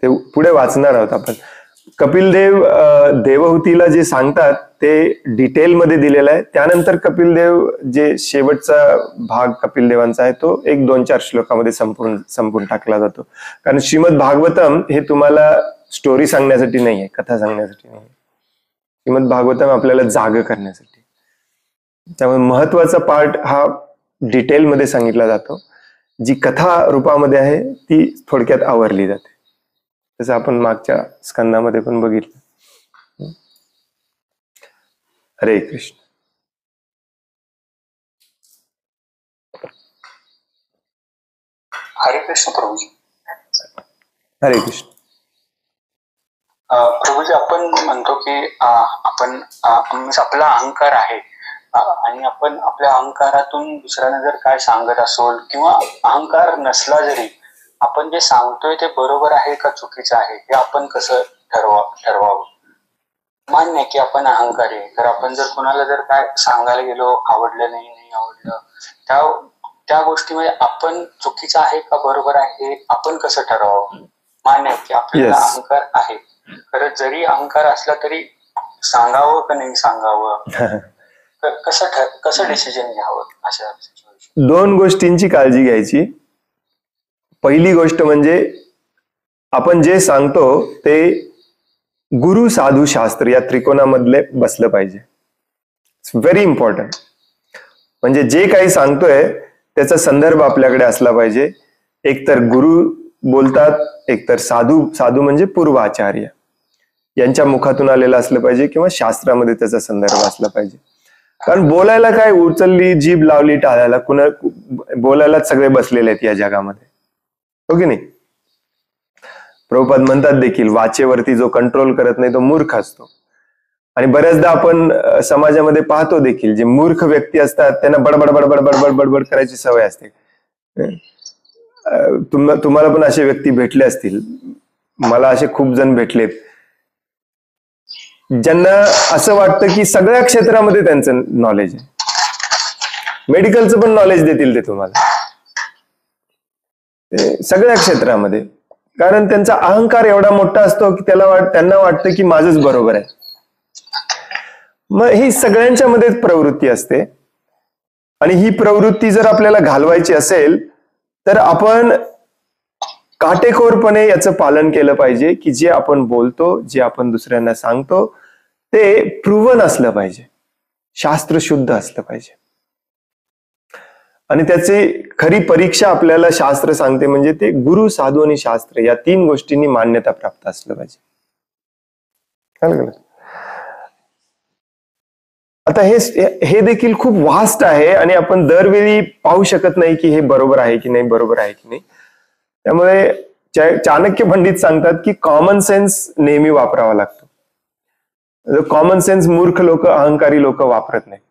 ते पुढे वाचणार आहोत आपण. कपिल देव देवहूतीला जे सांगतात ते डिटेलमध्ये दिलेलं आहे. त्यानंतर कपिल देव जे शेवटचा भाग कपिल देवांचा आहे तो 1-2-4 श्लोकामध्ये संपूर्ण टाकला जातो. कारण श्रीमद भागवतम हे तुम्हाला स्टोरी सांगण्यासाठी नाही आहे, कथा सांगण्यासाठी नाही आहे. श्रीमद भागवतम आपल्याला जाग करण्यासाठी. त्यामुळे महत्वाचा पार्ट हा डिटेलमध्ये सांगितला जातो. जी कथा रूपामध्ये आहे ती थोडक्यात आवरली जाते. तसं आपण मागच्या स्कंदामध्ये पण बघितलं. हरे कृष्ण. हरे कृष्ण प्रभूजी. हरे कृष्ण. प्रभूजी, आपण म्हणतो की आपण आपला अहंकार आहे आणि आपण आपल्या अहंकारातून दुसऱ्यांना जर काय सांगत असोल किंवा अहंकार नसला जरी आपण जे सांगतोय ते बरोबर आहे का चुकीचं आहे हे आपण कसं ठरवावं. मान्य की आपण अहंकारी आहे, तर आपण जर कोणाला जर काय सांगायला गेलो, आवडलं नाही आवडलं, त्या गोष्टीमध्ये आपण चुकीचं आहे का बरोबर आहे हे आपण कसं ठरवावं. मान्य की आपल्याला अहंकार आहे, तर जरी अहंकार असला तरी सांगावं का नाही सांगावं, कसं डिसिजन घ्यावं अशा सिच्युएशन. 2 गोष्टींची काळजी घ्यायची. पहिली गोष्ट म्हणजे आपण जे सांगतो ते गुरु, साधू, शास्त्र या त्रिकोणामधले बसलं पाहिजे. It's very important. म्हणजे जे काही सांगतोय त्याचा संदर्भ आपल्याकडे असला पाहिजे. एकतर गुरु बोलतात, एकतर साधू म्हणजे पूर्वाचार्य यांच्या मुखातून आलेलं असलं पाहिजे किंवा शास्त्रामध्ये त्याचा संदर्भ असला पाहिजे. कारण बोलायला काय, उचलली जीभ लावली टाळायला, बोलायलाच सगळे बसलेले आहेत या जगामध्ये, हो की नाही. प्रभुपाद म्हणतात देखील, वाचेवरती जो कंट्रोल करत नाही तो मूर्ख असतो. आणि बऱ्याचदा आपण समाजामध्ये पाहतो देखील, जे मूर्ख व्यक्ती असतात त्यांना बडबड बडबड बडबड बडबड करायची सवय असते. तुम्हाला पण असे व्यक्ती भेटले असतील. मला असे खूप जण भेटलेत ज्यांना असं वाटतं की सगळ्या क्षेत्रामध्ये त्यांचं नॉलेज आहे. मेडिकलचं पण नॉलेज देतील ते तुम्हाला, सगळ्या क्षेत्रामध्ये. कारण त्यांचा अहंकार एवढा मोठा असतो की त्यांना वाटतं की माझंच बरोबर आहे. मग ही सगळ्यांच्या मध्येच प्रवृत्ती असते. आणि ही प्रवृत्ती जर आपल्याला घालवायची असेल तर आपण काटेकोरपणे याचं पालन केलं पाहिजे की जे आपण बोलतो, जे आपण दुसऱ्यांना सांगतो ते प्रूव्हन असलं पाहिजे, शास्त्रशुद्ध असलं पाहिजे. आणि त्याची खरी परीक्षा आपल्याला शास्त्र सांगते म्हणजे ते गुरु, साधू आणि शास्त्र या 3 गोष्टींनी मान्यता प्राप्त असलं पाहिजे. आता हे देखील खूप वास्ट आहे आणि आपण दरवेळी पाहू शकत नाही की हे बरोबर आहे की नाही, बरोबर आहे की नाही. त्यामुळे चाणक्य पंडित सांगतात की कॉमन सेन्स नेहमी वापरावा लागतो. कॉमन सेन्स मूर्ख लोक, अहंकारी लोक वापरत नाही.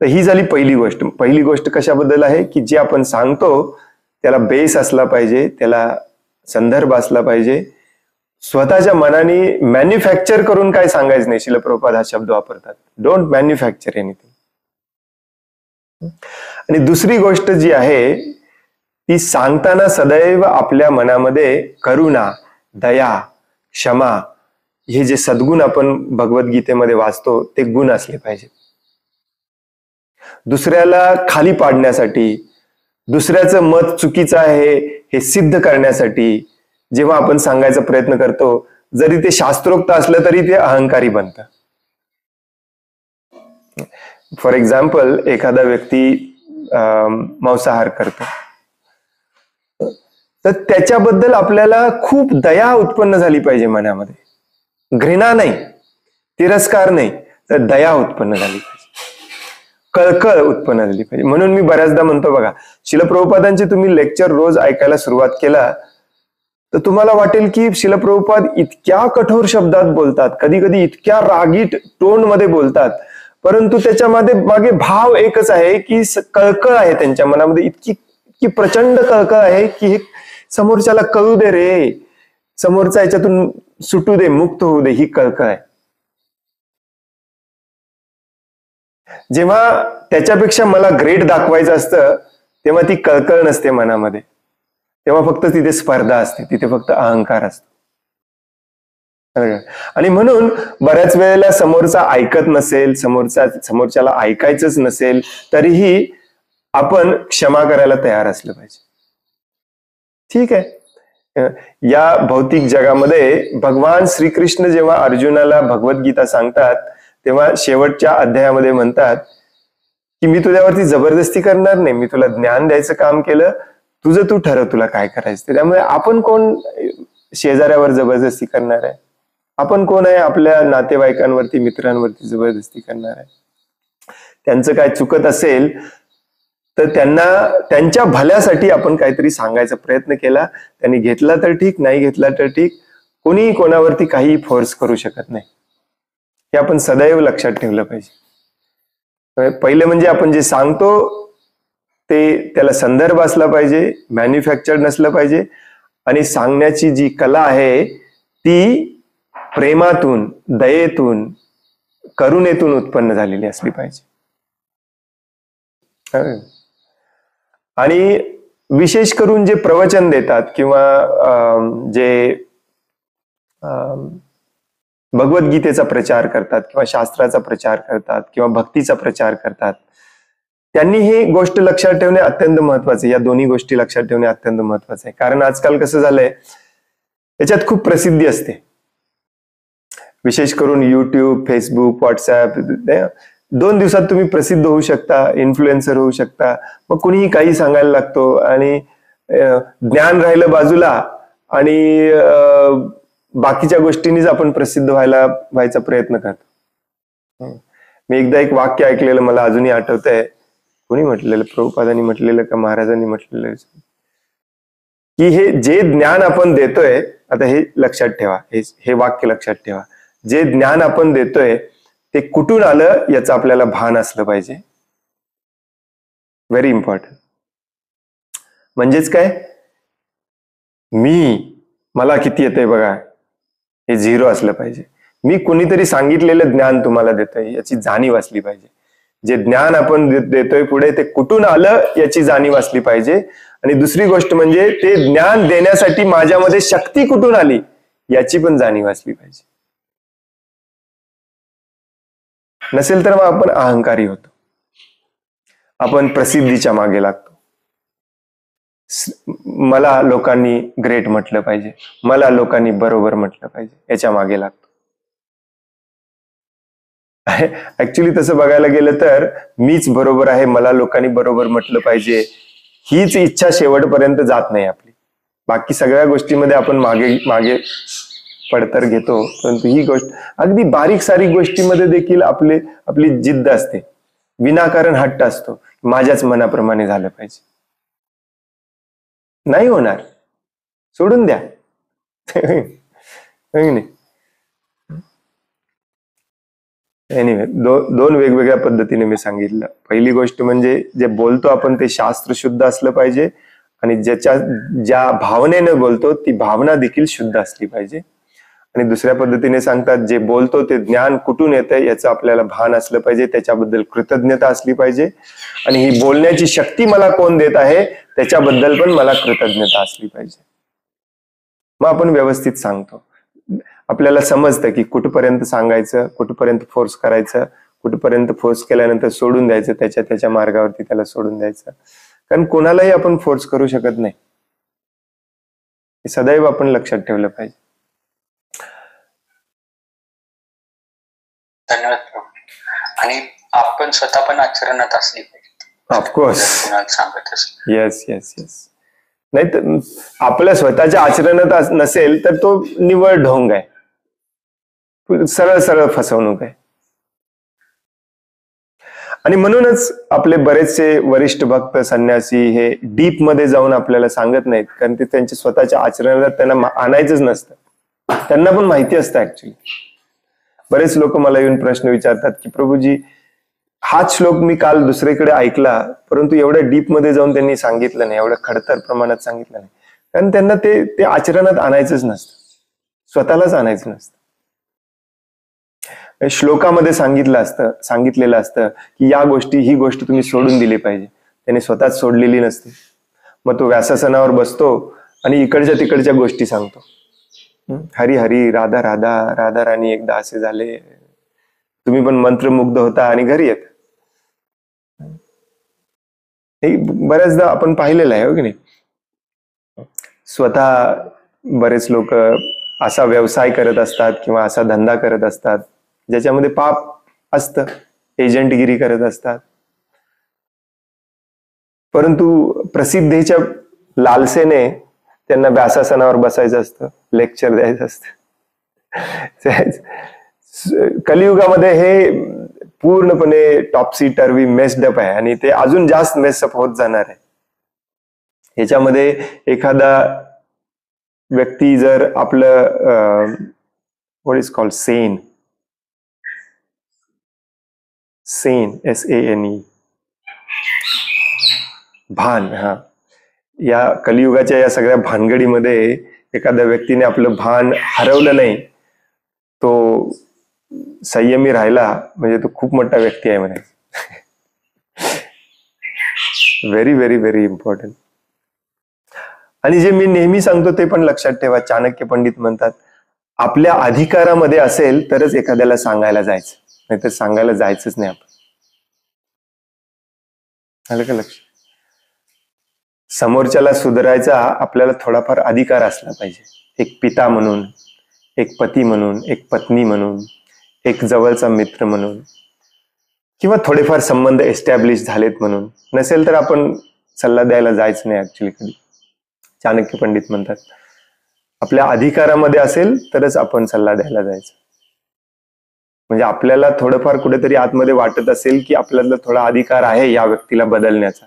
तर ही झाली पहिली गोष्ट. पहिली गोष्ट कशाबद्दल आहे की जे आपण सांगतो त्याला बेस असला पाहिजे, त्याला संदर्भ असला पाहिजे. स्वतःच्या मनाने मॅन्युफॅक्चर करून काय सांगायचं नाही. श्रील प्रभुपाद हा शब्द वापरतात, डोंट मॅन्युफॅक्चर एनिथिंग. आणि दुसरी गोष्ट जी आहे ती सांगताना सदैव आपल्या मनामध्ये करुणा, दया, क्षमा हे जे सद्गुण आपण भगवद्गीतेमध्ये वाचतो ते गुण असले पाहिजे. दुसऱ्याला खाली पाडण्यासाठी, दुसऱ्याचं मत चुकीचं आहे हे सिद्ध करण्यासाठी जेव्हा आपण सांगायचा प्रयत्न करतो, जरी ते शास्त्रोक्त असलं तरी ते अहंकारी बनतं. फॉर एक्झाम्पल, एखादा व्यक्ती मांसाहार करतो, तर त्याच्याबद्दल आपल्याला खूप दया उत्पन्न झाली पाहिजे मनामध्ये. घृणा नाही, तिरस्कार नाही, तर दया उत्पन्न झाली पाहिजे, कळकळ उत्पन्न झाली पाहिजे. म्हणून मी बऱ्याचदा म्हणतो बघा, श्रील प्रभुपादांचे तुम्ही लेक्चर रोज ऐकायला सुरुवात केला तर तुम्हाला वाटेल की श्रील प्रभुपाद इतक्या कठोर शब्दात बोलतात, कधी कधी इतक्या रागीट टोन मध्ये बोलतात, परंतु त्याच्यामध्ये मागे भाव एकच आहे की कळकळ आहे त्यांच्या मनामध्ये, इतकी इतकी प्रचंड कळकळ आहे की हे समोरच्याला कळू दे रे, समोरचा याच्यातून सुटू दे, मुक्त होऊ दे, ही कळकळ आहे. जेव्हा त्याच्यापेक्षा मला ग्रेट दाखवायचं असतं तेव्हा ती कळकळ नसते मनामध्ये, तेव्हा फक्त तिथे स्पर्धा असते, तिथे फक्त अहंकार असतो. आणि म्हणून बऱ्याच वेळेला समोरचा ऐकत नसेल, समोरच्याला ऐकायचंच नसेल, तरीही आपण क्षमा करायला तयार असलं पाहिजे. ठीक आहे, या भौतिक जगामध्ये भगवान श्रीकृष्ण जेव्हा अर्जुनाला भगवद्गीता सांगतात तेव्हा शेवटच्या अध्यायामध्ये म्हणतात की मी तुझ्यावरती जबरदस्ती करणार नाही, मी तुला ज्ञान द्यायचं काम केलं, तुझं तू ठरव तुला काय करायचं. त्यामुळे आपण कोण शेजाऱ्यावर जबरदस्ती करणार आहे, आपण कोण आहे आपल्या नातेवाईकांवरती मित्रांवरती जबरदस्ती करणार आहे. त्यांचं काय चुकत असेल तर त्यांना त्यांच्या भल्यासाठी आपण काहीतरी सांगायचा प्रयत्न केला, त्यांनी घेतला तर ठीक, नाही घेतला तर ठीक, कोणीही कोणावरती काही फोर्स करू शकत नाही, हे आपण सदैव लक्षात ठेवलं पाहिजे. पहिले म्हणजे आपण जे सांगतो ते त्याला संदर्भ असला पाहिजे, मॅन्युफॅक्चर्ड नसलं पाहिजे, आणि सांगण्याची जी कला आहे ती प्रेमातून, दयेतून, करुणेतून उत्पन्न झालेली असली पाहिजे. आणि विशेष करून जे प्रवचन देतात किंवा जे भगवद्गीतेचा प्रचार करतात किंवा शास्त्राचा प्रचार करतात किंवा भक्तीचा प्रचार करतात, त्यांनी ही गोष्ट लक्षात ठेवणे अत्यंत महत्वाचे, या दोन्ही गोष्टी लक्षात ठेवणे अत्यंत महत्वाचे आहे. कारण आजकाल कसं झालंय, याच्यात खूप प्रसिद्धी असते, विशेष करून युट्यूब, फेसबुक, व्हॉट्सअप, 2 दिवसात तुम्ही प्रसिद्ध होऊ शकता, इन्फ्लुएन्सर होऊ शकता, मग कुणीही काही सांगायला लागतो आणि ज्ञान राहिलं बाजूला आणि बाकीच्या गोष्टींनीच आपण प्रसिद्ध व्हायचा प्रयत्न करतो. मी एकदा एक वाक्य ऐकलेलं, मला अजूनही आठवतंय, कोणी म्हटलेलं, प्रभुपादांनी म्हटलेलं का महाराजांनी म्हटलेलं, की हे जे ज्ञान आपण देतोय, आता हे लक्षात ठेवा, हे वाक्य लक्षात ठेवा, जे ज्ञान आपण देतोय ते कुठून आलं याचं आपल्याला भान असलं पाहिजे. Very important. म्हणजेच काय, मला किती येतंय बघा, हे 0 असलं पाहिजे. मी कुणीतरी सांगितलेलं ज्ञान तुम्हाला देतोय याची जाणीव असली पाहिजे. जे ज्ञान आपण देतोय पुढे ते कुठून आलं याची जाणीव असली पाहिजे. आणि दुसरी गोष्ट म्हणजे ते ज्ञान देण्यासाठी माझ्यामध्ये शक्ती कुठून आली याची पण जाणीव असली पाहिजे. नसेल तर मग आपण अहंकारी होतो, आपण प्रसिद्धीच्या मागे लागतो, मला लोकांनी ग्रेट म्हटलं पाहिजे, मला लोकांनी बरोबर म्हटलं पाहिजे, याच्या मागे लागतो. ऍक्च्युली तसं बघायला गेलं तर मीच बरोबर आहे, मला लोकांनी बरोबर म्हटलं पाहिजे, हीच इच्छा शेवटपर्यंत जात नाही आपली. बाकी सगळ्या गोष्टीमध्ये आपण मागे पडतर घेतो, परंतु ही गोष्ट अगदी बारीक सारीक गोष्टीमध्ये देखील आपली जिद्द असते, विनाकारण हट्ट असतो, माझ्याच मनाप्रमाणे झालं पाहिजे. नाही होणार, सोडून द्या. एनिवे, दोन वेगवेगळ्या पद्धतीने मी सांगितलं. पहिली गोष्ट म्हणजे जे बोलतो आपण ते शास्त्र शुद्ध असलं पाहिजे, आणि ज्या भावनेने बोलतो ती भावना देखील शुद्ध असली पाहिजे. आणि दुसऱ्या पद्धतीने सांगतात, जे बोलतो ते ज्ञान कुठून येतंय याचं आपल्याला भान असलं पाहिजे, त्याच्याबद्दल कृतज्ञता असली पाहिजे, आणि ही बोलण्याची शक्ती मला कोण देत आहे त्याच्याबद्दल पण मला कृतज्ञता असली पाहिजे. मग आपण व्यवस्थित सांगतो, आपल्याला समजतं की कुठपर्यंत सांगायचं, कुठपर्यंत फोर्स करायचं, कुठपर्यंत फोर्स केल्यानंतर सोडून द्यायचं, त्याच्या मार्गावरती त्याला सोडून द्यायचं. कारण कोणालाही आपण फोर्स करू शकत नाही, हे सदैव आपण लक्षात ठेवलं पाहिजे. धन्यवाद. आणि आपण स्वतः पण आचरणात असली पाहिजे. ऑफकोर्स. कुणाला सांगत असेल. Yes yes yes. नाही तर आपल्या स्वतःच्या आचरणात नसेल तर तो निव्वळ ढोंग आहे, सरळ सरळ फसवणूक आहे. आणि म्हणूनच आपले बरेचसे वरिष्ठ भक्त संन्यासी हे डीप मध्ये जाऊन आपल्याला सांगत नाहीत, कारण ते त्यांच्या स्वतःच्या आचरणात त्यांना आणायचंच नसतं. त्यांना पण माहिती असतं ऍक्च्युली. बरेच लोक मला येऊन प्रश्न विचारतात की प्रभूजी, हाच श्लोक मी काल दुसरीकडे ऐकला, परंतु एवढ्या डीप मध्ये जाऊन त्यांनी सांगितलं नाही, एवढ्या खडतर प्रमाणात सांगितलं नाही, कारण त्यांना ते आचरणात आणायचंच नसतं, स्वतःलाच आणायचं नसतं. श्लोकामध्ये सांगितलेलं असतं की या गोष्टी, ही गोष्ट तुम्ही सोडून दिली पाहिजे, त्याने स्वतःच सोडलेली नसते. मग तो व्यासासनावर बसतो आणि इकडच्या तिकडच्या गोष्टी सांगतो. हरी हरी, राधा राधा, राधा राणी एकदा असे झाले, तुम्ही पण मंत्रमुग्ध होता आणि घरी येत. हे बऱ्याचदा आपण पाहिलेलं आहे, हो की नाही. स्वतः बरेच लोक असा व्यवसाय करत असतात किंवा असा धंदा करत असतात ज्याच्यामध्ये पाप असतं, एजंटगिरी करत असतात, परंतु प्रसिद्धीच्या लालसेने त्यांना व्यासासनावर बसायचं असतं, लेक्चर द्यायचं असतं. कलियुगामध्ये हे पूर्णपणे टॉपसी टर्वी मेस्डअप आहे आणि ते अजून जास्त मेसअप होत जाणार आहे. ह्याच्यामध्ये एखादा व्यक्ती जर आपलं what is called Sen SANE, भान, हा, या कलियुगाच्या या सगळ्या भानगडीमध्ये एखाद्या व्यक्तीने आपलं भान हरवलं नाही, तो संयमी राहिला म्हणजे तो खूप मोठा व्यक्ती आहे म्हणे. Very very very important. आणि जे मी नेहमी सांगतो ते पण लक्षात ठेवा. चाणक्य पंडित म्हणतात, आपल्या अधिकारामध्ये असेल तरच एखाद्याला सांगायला जायचं, नाहीतर सांगायला जायचंच नाही आपण. आलं का लक्ष? समोरच्याला सुधारायचा आपल्याला थोडाफार अधिकार असला पाहिजे. एक पिता म्हणून, एक पती म्हणून, एक पत्नी म्हणून, एक जवळचा मित्र म्हणून, किंवा थोडेफार संबंध एस्टॅब्लिश झालेत म्हणून. नसेल तर आपण सल्ला द्यायला जायचं नाही ऍक्च्युली कधी. चाणक्य पंडित म्हणतात, आपल्या अधिकारामध्ये असेल तरच आपण सल्ला द्यायला जायचं. म्हणजे आपल्याला थोडंफार कुठेतरी आतमध्ये वाटत असेल की आपल्याला थोडा अधिकार आहे या व्यक्तीला बदलण्याचा,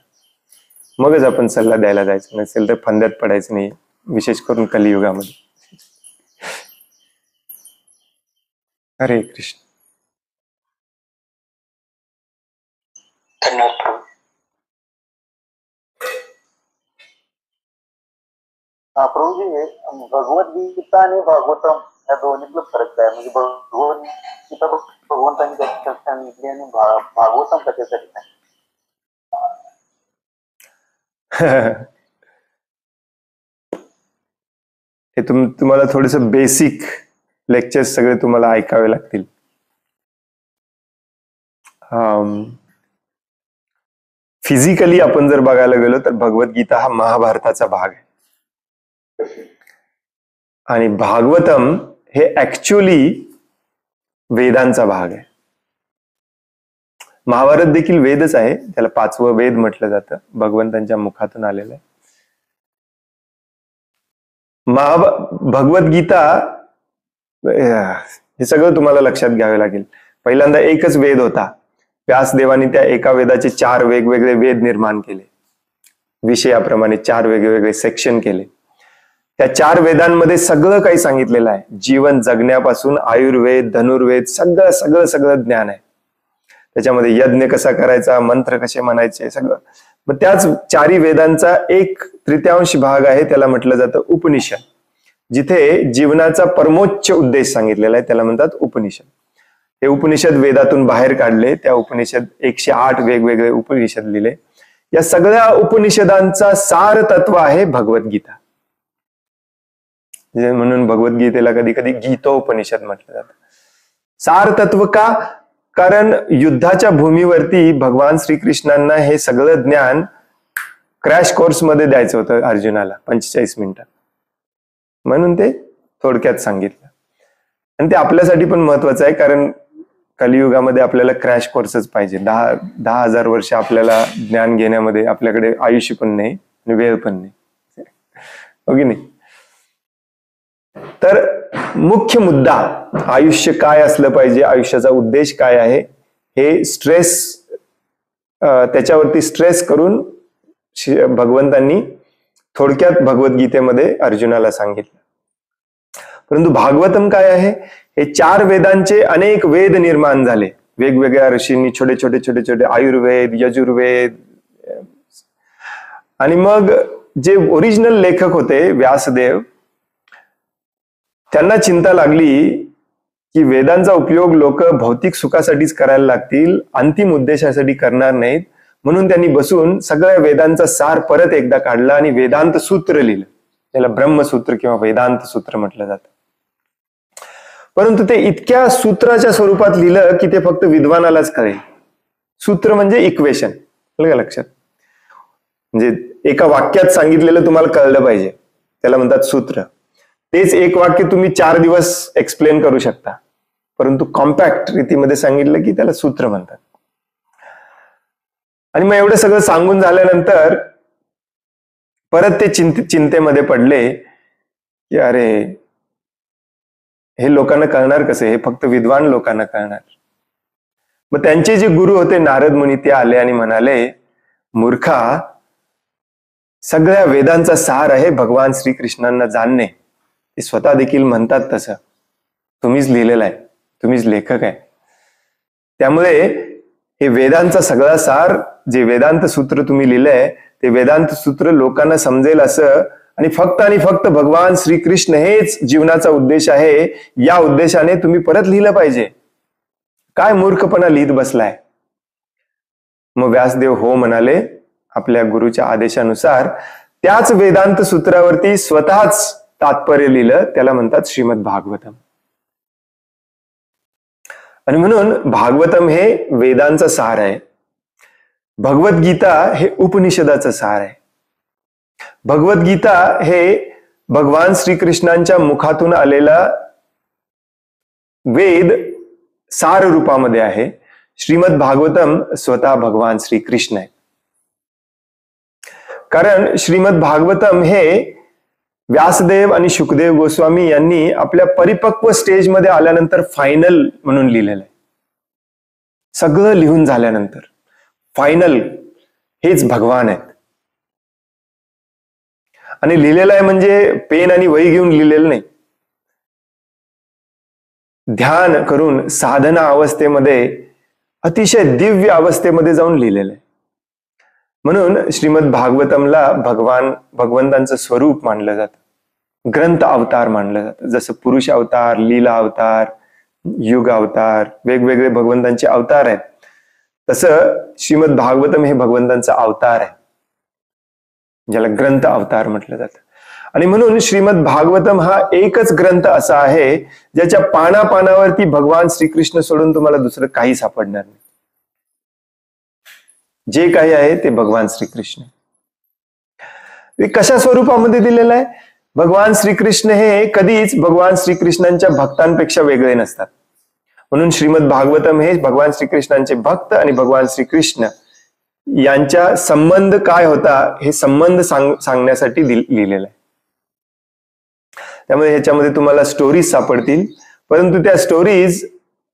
मगच आपण सल्ला द्यायला जायचं. नसेल तर फंद्यात पडायचं नाही, विशेष करून कलियुगामध्ये. हरे कृष्ण. धन्यवाद. प्रभूजी, भगवद्गीता आणि भागवतम या दोन्हीतलं फरक काय? म्हणजे भगवद्गीता भगवंतांनी कशासाठी सांगितली आणि भागवतम कशासाठी नाही? हे तुम्हाला थोडस बेसिक लेक्चर्स सगळे तुम्हाला ऐकावे लागतील. फिजिकली आपण जर बघायला गेलो तर भगवद्गीता हा महाभारताचा भाग आहे आणि भागवतम हे ऍक्च्युअली वेदांचा भाग आहे. महाभारत देखील वेदच आहे, त्याला 5वं वेद म्हटलं जातं, भगवंतांच्या मुखातून आलेलं आहे. भगवद्गीता हे सगळं तुम्हाला लक्षात घ्यावे लागेल. पहिल्यांदा एकच वेद होता. व्यासदेवानी त्या एका वेदाचे 4 वेगवेगळे वेद निर्माण केले, विषयाप्रमाणे 4 वेगवेगळे सेक्शन केले. त्या 4 वेदांमध्ये सगळं काही सांगितलेलं आहे. जीवन जगण्यापासून आयुर्वेद, धनुर्वेद, सगळं सगळं सगळं ज्ञान आहे त्याच्यामध्ये. यज्ञ कसा करायचा, मंत्र कसे म्हणायचे, सगळं. मग त्याच 4 वेदांचा 1/3 भाग आहे, त्याला म्हटलं जातं उपनिषद, जिथे जीवनाचा परमोच्च उद्देश सांगितलेला आहे, त्याला म्हणतात उपनिषद. हे उपनिषद वेदातून बाहेर काढले, त्या उपनिषद 108 वेगवेगळे उपनिषद लिहिले. या सगळ्या उपनिषदांचा सार तत्व आहे भगवद्गीता. म्हणून भगवद्गीतेला कधी कधी गीतोपनिषद म्हटलं जातं. सार तत्व का? कारण युद्धाच्या भूमीवरती भगवान श्रीकृष्णांना हे सगळं ज्ञान क्रॅश कोर्स मध्ये द्यायचं होतं अर्जुनाला 45 मिनिटात, म्हणून ते थोडक्यात सांगितलं. आणि ते आपल्यासाठी पण महत्वाचं आहे, कारण कलियुगामध्ये आपल्याला क्रॅश कोर्सच पाहिजे. 10,000 वर्ष आपल्याला ज्ञान घेण्यामध्ये आपल्याकडे आयुष्य पण नाही आणि वेळ पण नाही, हो की नाही? तर मुख्य मुद्दा आयुष्य काय असलं पाहिजे, आयुष्याचा उद्देश काय आहे, हे त्याच्यावरती स्ट्रेस करून भगवंतांनी थोडक्यात भगवद्गीतेमध्ये अर्जुनाला सांगितलं. परंतु भागवतम काय आहे? हे 4 वेदांचे अनेक वेद निर्माण झाले वेगवेगळ्या ऋषींनी, छोटे छोटे छोटे छोटे आयुर्वेद, यजुर्वेद. आणि मग जे ओरिजिनल लेखक होते व्यासदेव, त्यांना चिंता लागली की वेदांचा उपयोग लोक भौतिक सुखासाठीच करायला लागतील, अंतिम उद्देशासाठी करणार नाहीत. म्हणून त्यांनी बसून सगळ्या वेदांचा सार परत एकदा काढला आणि वेदांत सूत्र लिहिलं. त्याला ब्रह्मसूत्र किंवा वेदांत सूत्र म्हटलं जातं. परंतु ते इतक्या सूत्राच्या स्वरूपात लिहिलं की ते फक्त विद्वानालाच कळेल. सूत्र म्हणजे इक्वेशन, का लक्षात? म्हणजे एका वाक्यात सांगितलेलं तुम्हाला कळलं पाहिजे, त्याला म्हणतात सूत्र. तेच एक वाक्य तुम्ही 4 दिवस एक्सप्लेन करू शकता, परंतु कॉम्पॅक्ट रीतीमध्ये सांगितलं की त्याला सूत्र म्हणतात. आणि मग एवढं सगळं सांगून झाल्यानंतर परत ते चिंतेमध्ये पडले की अरे, हे लोकांना कळणार कसे? हे फक्त विद्वान लोकांना कळणार. मग त्यांचे जे गुरु होते नारद मुनी, ते आले आणि म्हणाले, मूर्खा, सगळ्या वेदांचा सार आहे भगवान श्रीकृष्णांना जाणणे. ते स्वतः देखील म्हणतात तसं. तुम्हीच लिहिलेलं आहे, तुम्हीच लेखक आहे. त्यामुळे हे वेदांचा सगळा सार, जे वेदांत सूत्र तुम्ही लिहिलंय, ते वेदांत सूत्र लोकांना समजेल असं, आणि फक्त भगवान श्रीकृष्ण हेच जीवनाचा उद्देश आहे, या उद्देशाने तुम्ही परत लिहिलं पाहिजे. काय मूर्खपणा लिहित बसलाय? मग व्यासदेव हो म्हणाले. आपल्या गुरुच्या आदेशानुसार त्याच वेदांत सूत्रावरती स्वतःच तात्पर्य लिहिलं. त्याला म्हणतात श्रीमद भागवतम. आणि म्हणून भागवतम हे वेदांचा सार आहे. भगवद्गीता हे उपनिषदाचं सार आहे. भगवद्गीता हे भगवान श्रीकृष्णांच्या मुखातून आलेला वेद सार रूपामध्ये आहे. श्रीमद भागवतम स्वतः भगवान श्रीकृष्ण आहे. कारण श्रीमद भागवतम हे व्यासदेव आणि शुकदेव गोस्वामी यांनी आपल्या परिपक्व स्टेजमध्ये आल्यानंतर फायनल म्हणून लिहिलेलं आहे. सगळं लिहून झाल्यानंतर फायनल हेच भगवान आहेत. आणि लिहिलेलं आहे म्हणजे पेन आणि वही घेऊन लिहिलेलं नाही, ध्यान करून साधना अवस्थेमध्ये, अतिशय दिव्य अवस्थेमध्ये जाऊन लिहिलेलं आहे. म्हणून श्रीमद भागवतमला भगवंतांचं स्वरूप मानलं जातं, ग्रंथ अवतार मानलं जातं. जसं पुरुष अवतार, लीला अवतार, युग अवतार, वेगवेगळे भगवंतांचे अवतार आहेत, तसं श्रीमद भागवतम हे भगवंतांचा अवतार आहे, ज्याला ग्रंथ अवतार म्हटलं जातं. आणि म्हणून श्रीमद भागवतम हा एकच ग्रंथ असा आहे ज्याच्या पानापानावरती भगवान श्रीकृष्ण सोडून तुम्हाला दुसरं काही सापडणार नाही. जे काही आहे ते भगवान श्रीकृष्ण. कशा स्वरूपामध्ये दिलेलं आहे? भगवान श्रीकृष्ण हे कधीच भगवान श्रीकृष्णांच्या भक्तांपेक्षा वेगळे नसतात. म्हणून श्रीमद भागवतम हे भगवान श्रीकृष्णांचे भक्त आणि भगवान श्रीकृष्ण यांच्या संबंध काय होता हे संबंध सांगण्यासाठी लिहिलेलं आहे. त्यामुळे ह्याच्यामध्ये तुम्हाला स्टोरीज सापडतील, परंतु त्या स्टोरीज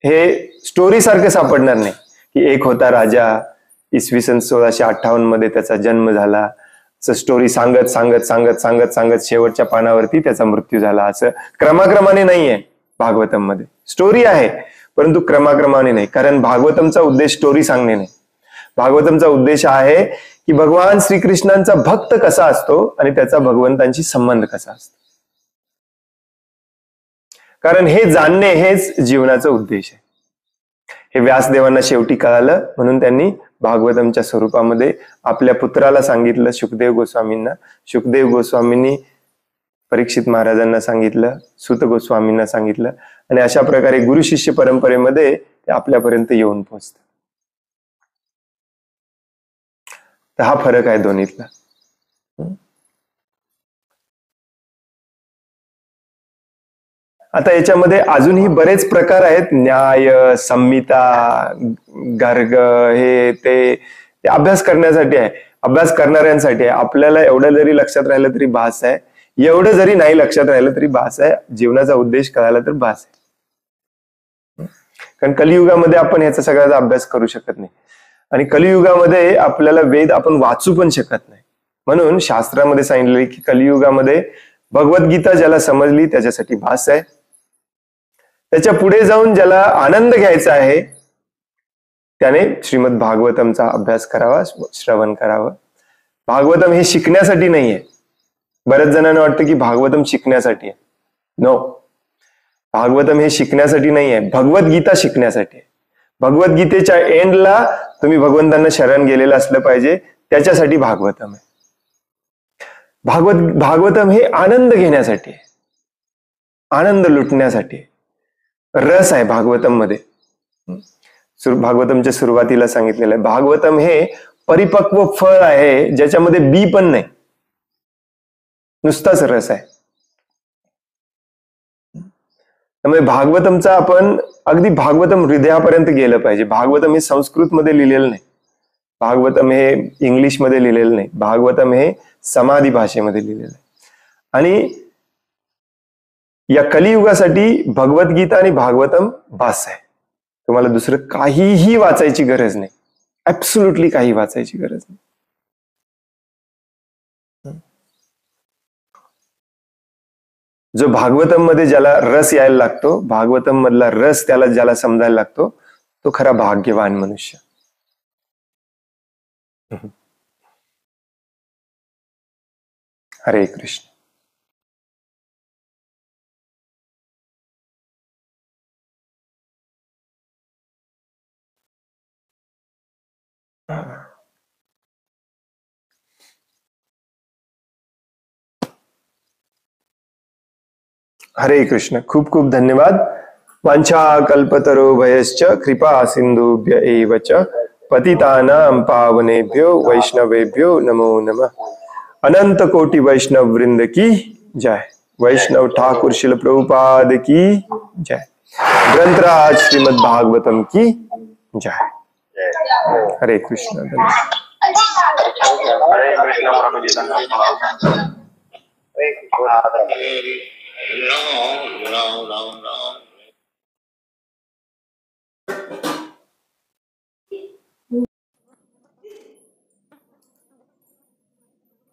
हे स्टोरी सारखे सापडणार नाही की एक होता राजा, इसवी सन 1658 मध्ये त्याचा जन्म झाला, असं स्टोरी सांगत सांगत सांगत सांगत सांगत शेवटच्या पानावरती त्याचा मृत्यू झाला. असं क्रमाक्रमाने नाहीये. भागवतम मध्ये स्टोरी आहे परंतु क्रमाक्रमाने नाही. कारण भागवतमचा उद्देश स्टोरी सांगणे नाही. भागवतमचा उद्देश आहे की भगवान श्रीकृष्णांचा भक्त कसा असतो आणि त्याचा भगवंतांशी संबंध कसा असतो. कारण हे जाणणे हेच जीवनाचा उद्देश आहे. हे व्यासदेवांना शेवटी कळालं, म्हणून त्यांनी भागवतमच्या स्वरूपामध्ये आपल्या पुत्राला सांगितलं, शुकदेव गोस्वामींना. शुकदेव गोस्वामींनी परीक्षित महाराजांना सांगितलं, सूत गोस्वामींना सांगितलं, आणि अशा प्रकारे गुरु शिष्य परंपरेमध्ये ते आपल्यापर्यंत येऊन पोहोचतं. तर हा फरक आहे दोन्हीतला. आता याच्यामध्ये अजूनही बरेच प्रकार आहेत, न्याय, संहिता, गर्ग, हे ते अभ्यास करण्यासाठी आहे, अभ्यास करणाऱ्यांसाठी आहे. आपल्याला एवढं जरी लक्षात राहिलं तरी भास आहे, एवढं जरी नाही लक्षात राहिलं तरी भास आहे. जीवनाचा उद्देश कळाला तर भास आहे. कारण कलियुगामध्ये आपण ह्याचा सगळ्याचा अभ्यास करू शकत नाही, आणि कलियुगामध्ये आपल्याला वेद आपण वाचू पण शकत नाही. म्हणून शास्त्रामध्ये सांगितले की कलियुगामध्ये भगवद्गीता ज्याला समजली त्याच्यासाठी भास आहे. त्याच्या पुढे जाऊन ज्याला आनंद घ्यायचा आहे त्याने श्रीमद भागवतमचा अभ्यास करावा, श्रवण करावं. भागवतम हे शिकण्यासाठी नाहीये. बऱ्याच जणांना वाटतं की भागवतम शिकण्यासाठी आहे. नो, भागवतम हे शिकण्यासाठी नाहीये, भगवद्गीता शिकण्यासाठी आहे. भगवद्गीतेच्या एंडला तुम्ही भगवंतांना शरण गेलेलं असलं पाहिजे, त्याच्यासाठी भागवतम आहे. भागवतम हे आनंद घेण्यासाठी आहे, आनंद लुटण्यासाठी आहे. रस आहे भागवतम मध्ये. भागवतमच्या सुरुवातीला सांगितलेलं आहे भागवतम हे परिपक्व फळ आहे ज्याच्यामध्ये बी पण नाही, नुसताच रस आहे. त्यामुळे भागवतमचा आपण अगदी भागवतम हृदयापर्यंत गेलं पाहिजे. भागवतम हे संस्कृत मध्ये लिहिलेलं नाही, भागवतम हे इंग्लिश मध्ये लिहिलेलं नाही, भागवतम हे समाधी भाषेमध्ये लिहिलेलं आहे. आणि या कलियुगासाठी भगवद्गीता आणि भागवतम बास आहे. तुम्हाला दुसरं काहीही वाचायची गरज नाही, ऍब्सोल्युटली काही वाचायची गरज नाही. जो भागवतम मध्ये ज्याला रस यायला लागतो, भागवतम मधला रस त्याला ज्याला समजायला लागतो, तो खरा भाग्यवान मनुष्य. हरे कृष्ण. हरे कृष्ण. खूप खूप धन्यवाद. वांछा कल्पतरो भयश्च कृपा सिंधुभ्य एव च पतितानां पावनेभ्यो वैष्णवेभ्यो नमो नमः. अनंत कोटि वैष्णव वृंद की जय. वैष्णव ठाकुर शिल प्रभुपाद की जय. ग्रंथराज श्रीमद् भागवतम की जय. हरे कृष्ण. धन्यवाद. हरे कृष्ण प्रभु जी धन्यवाद. No.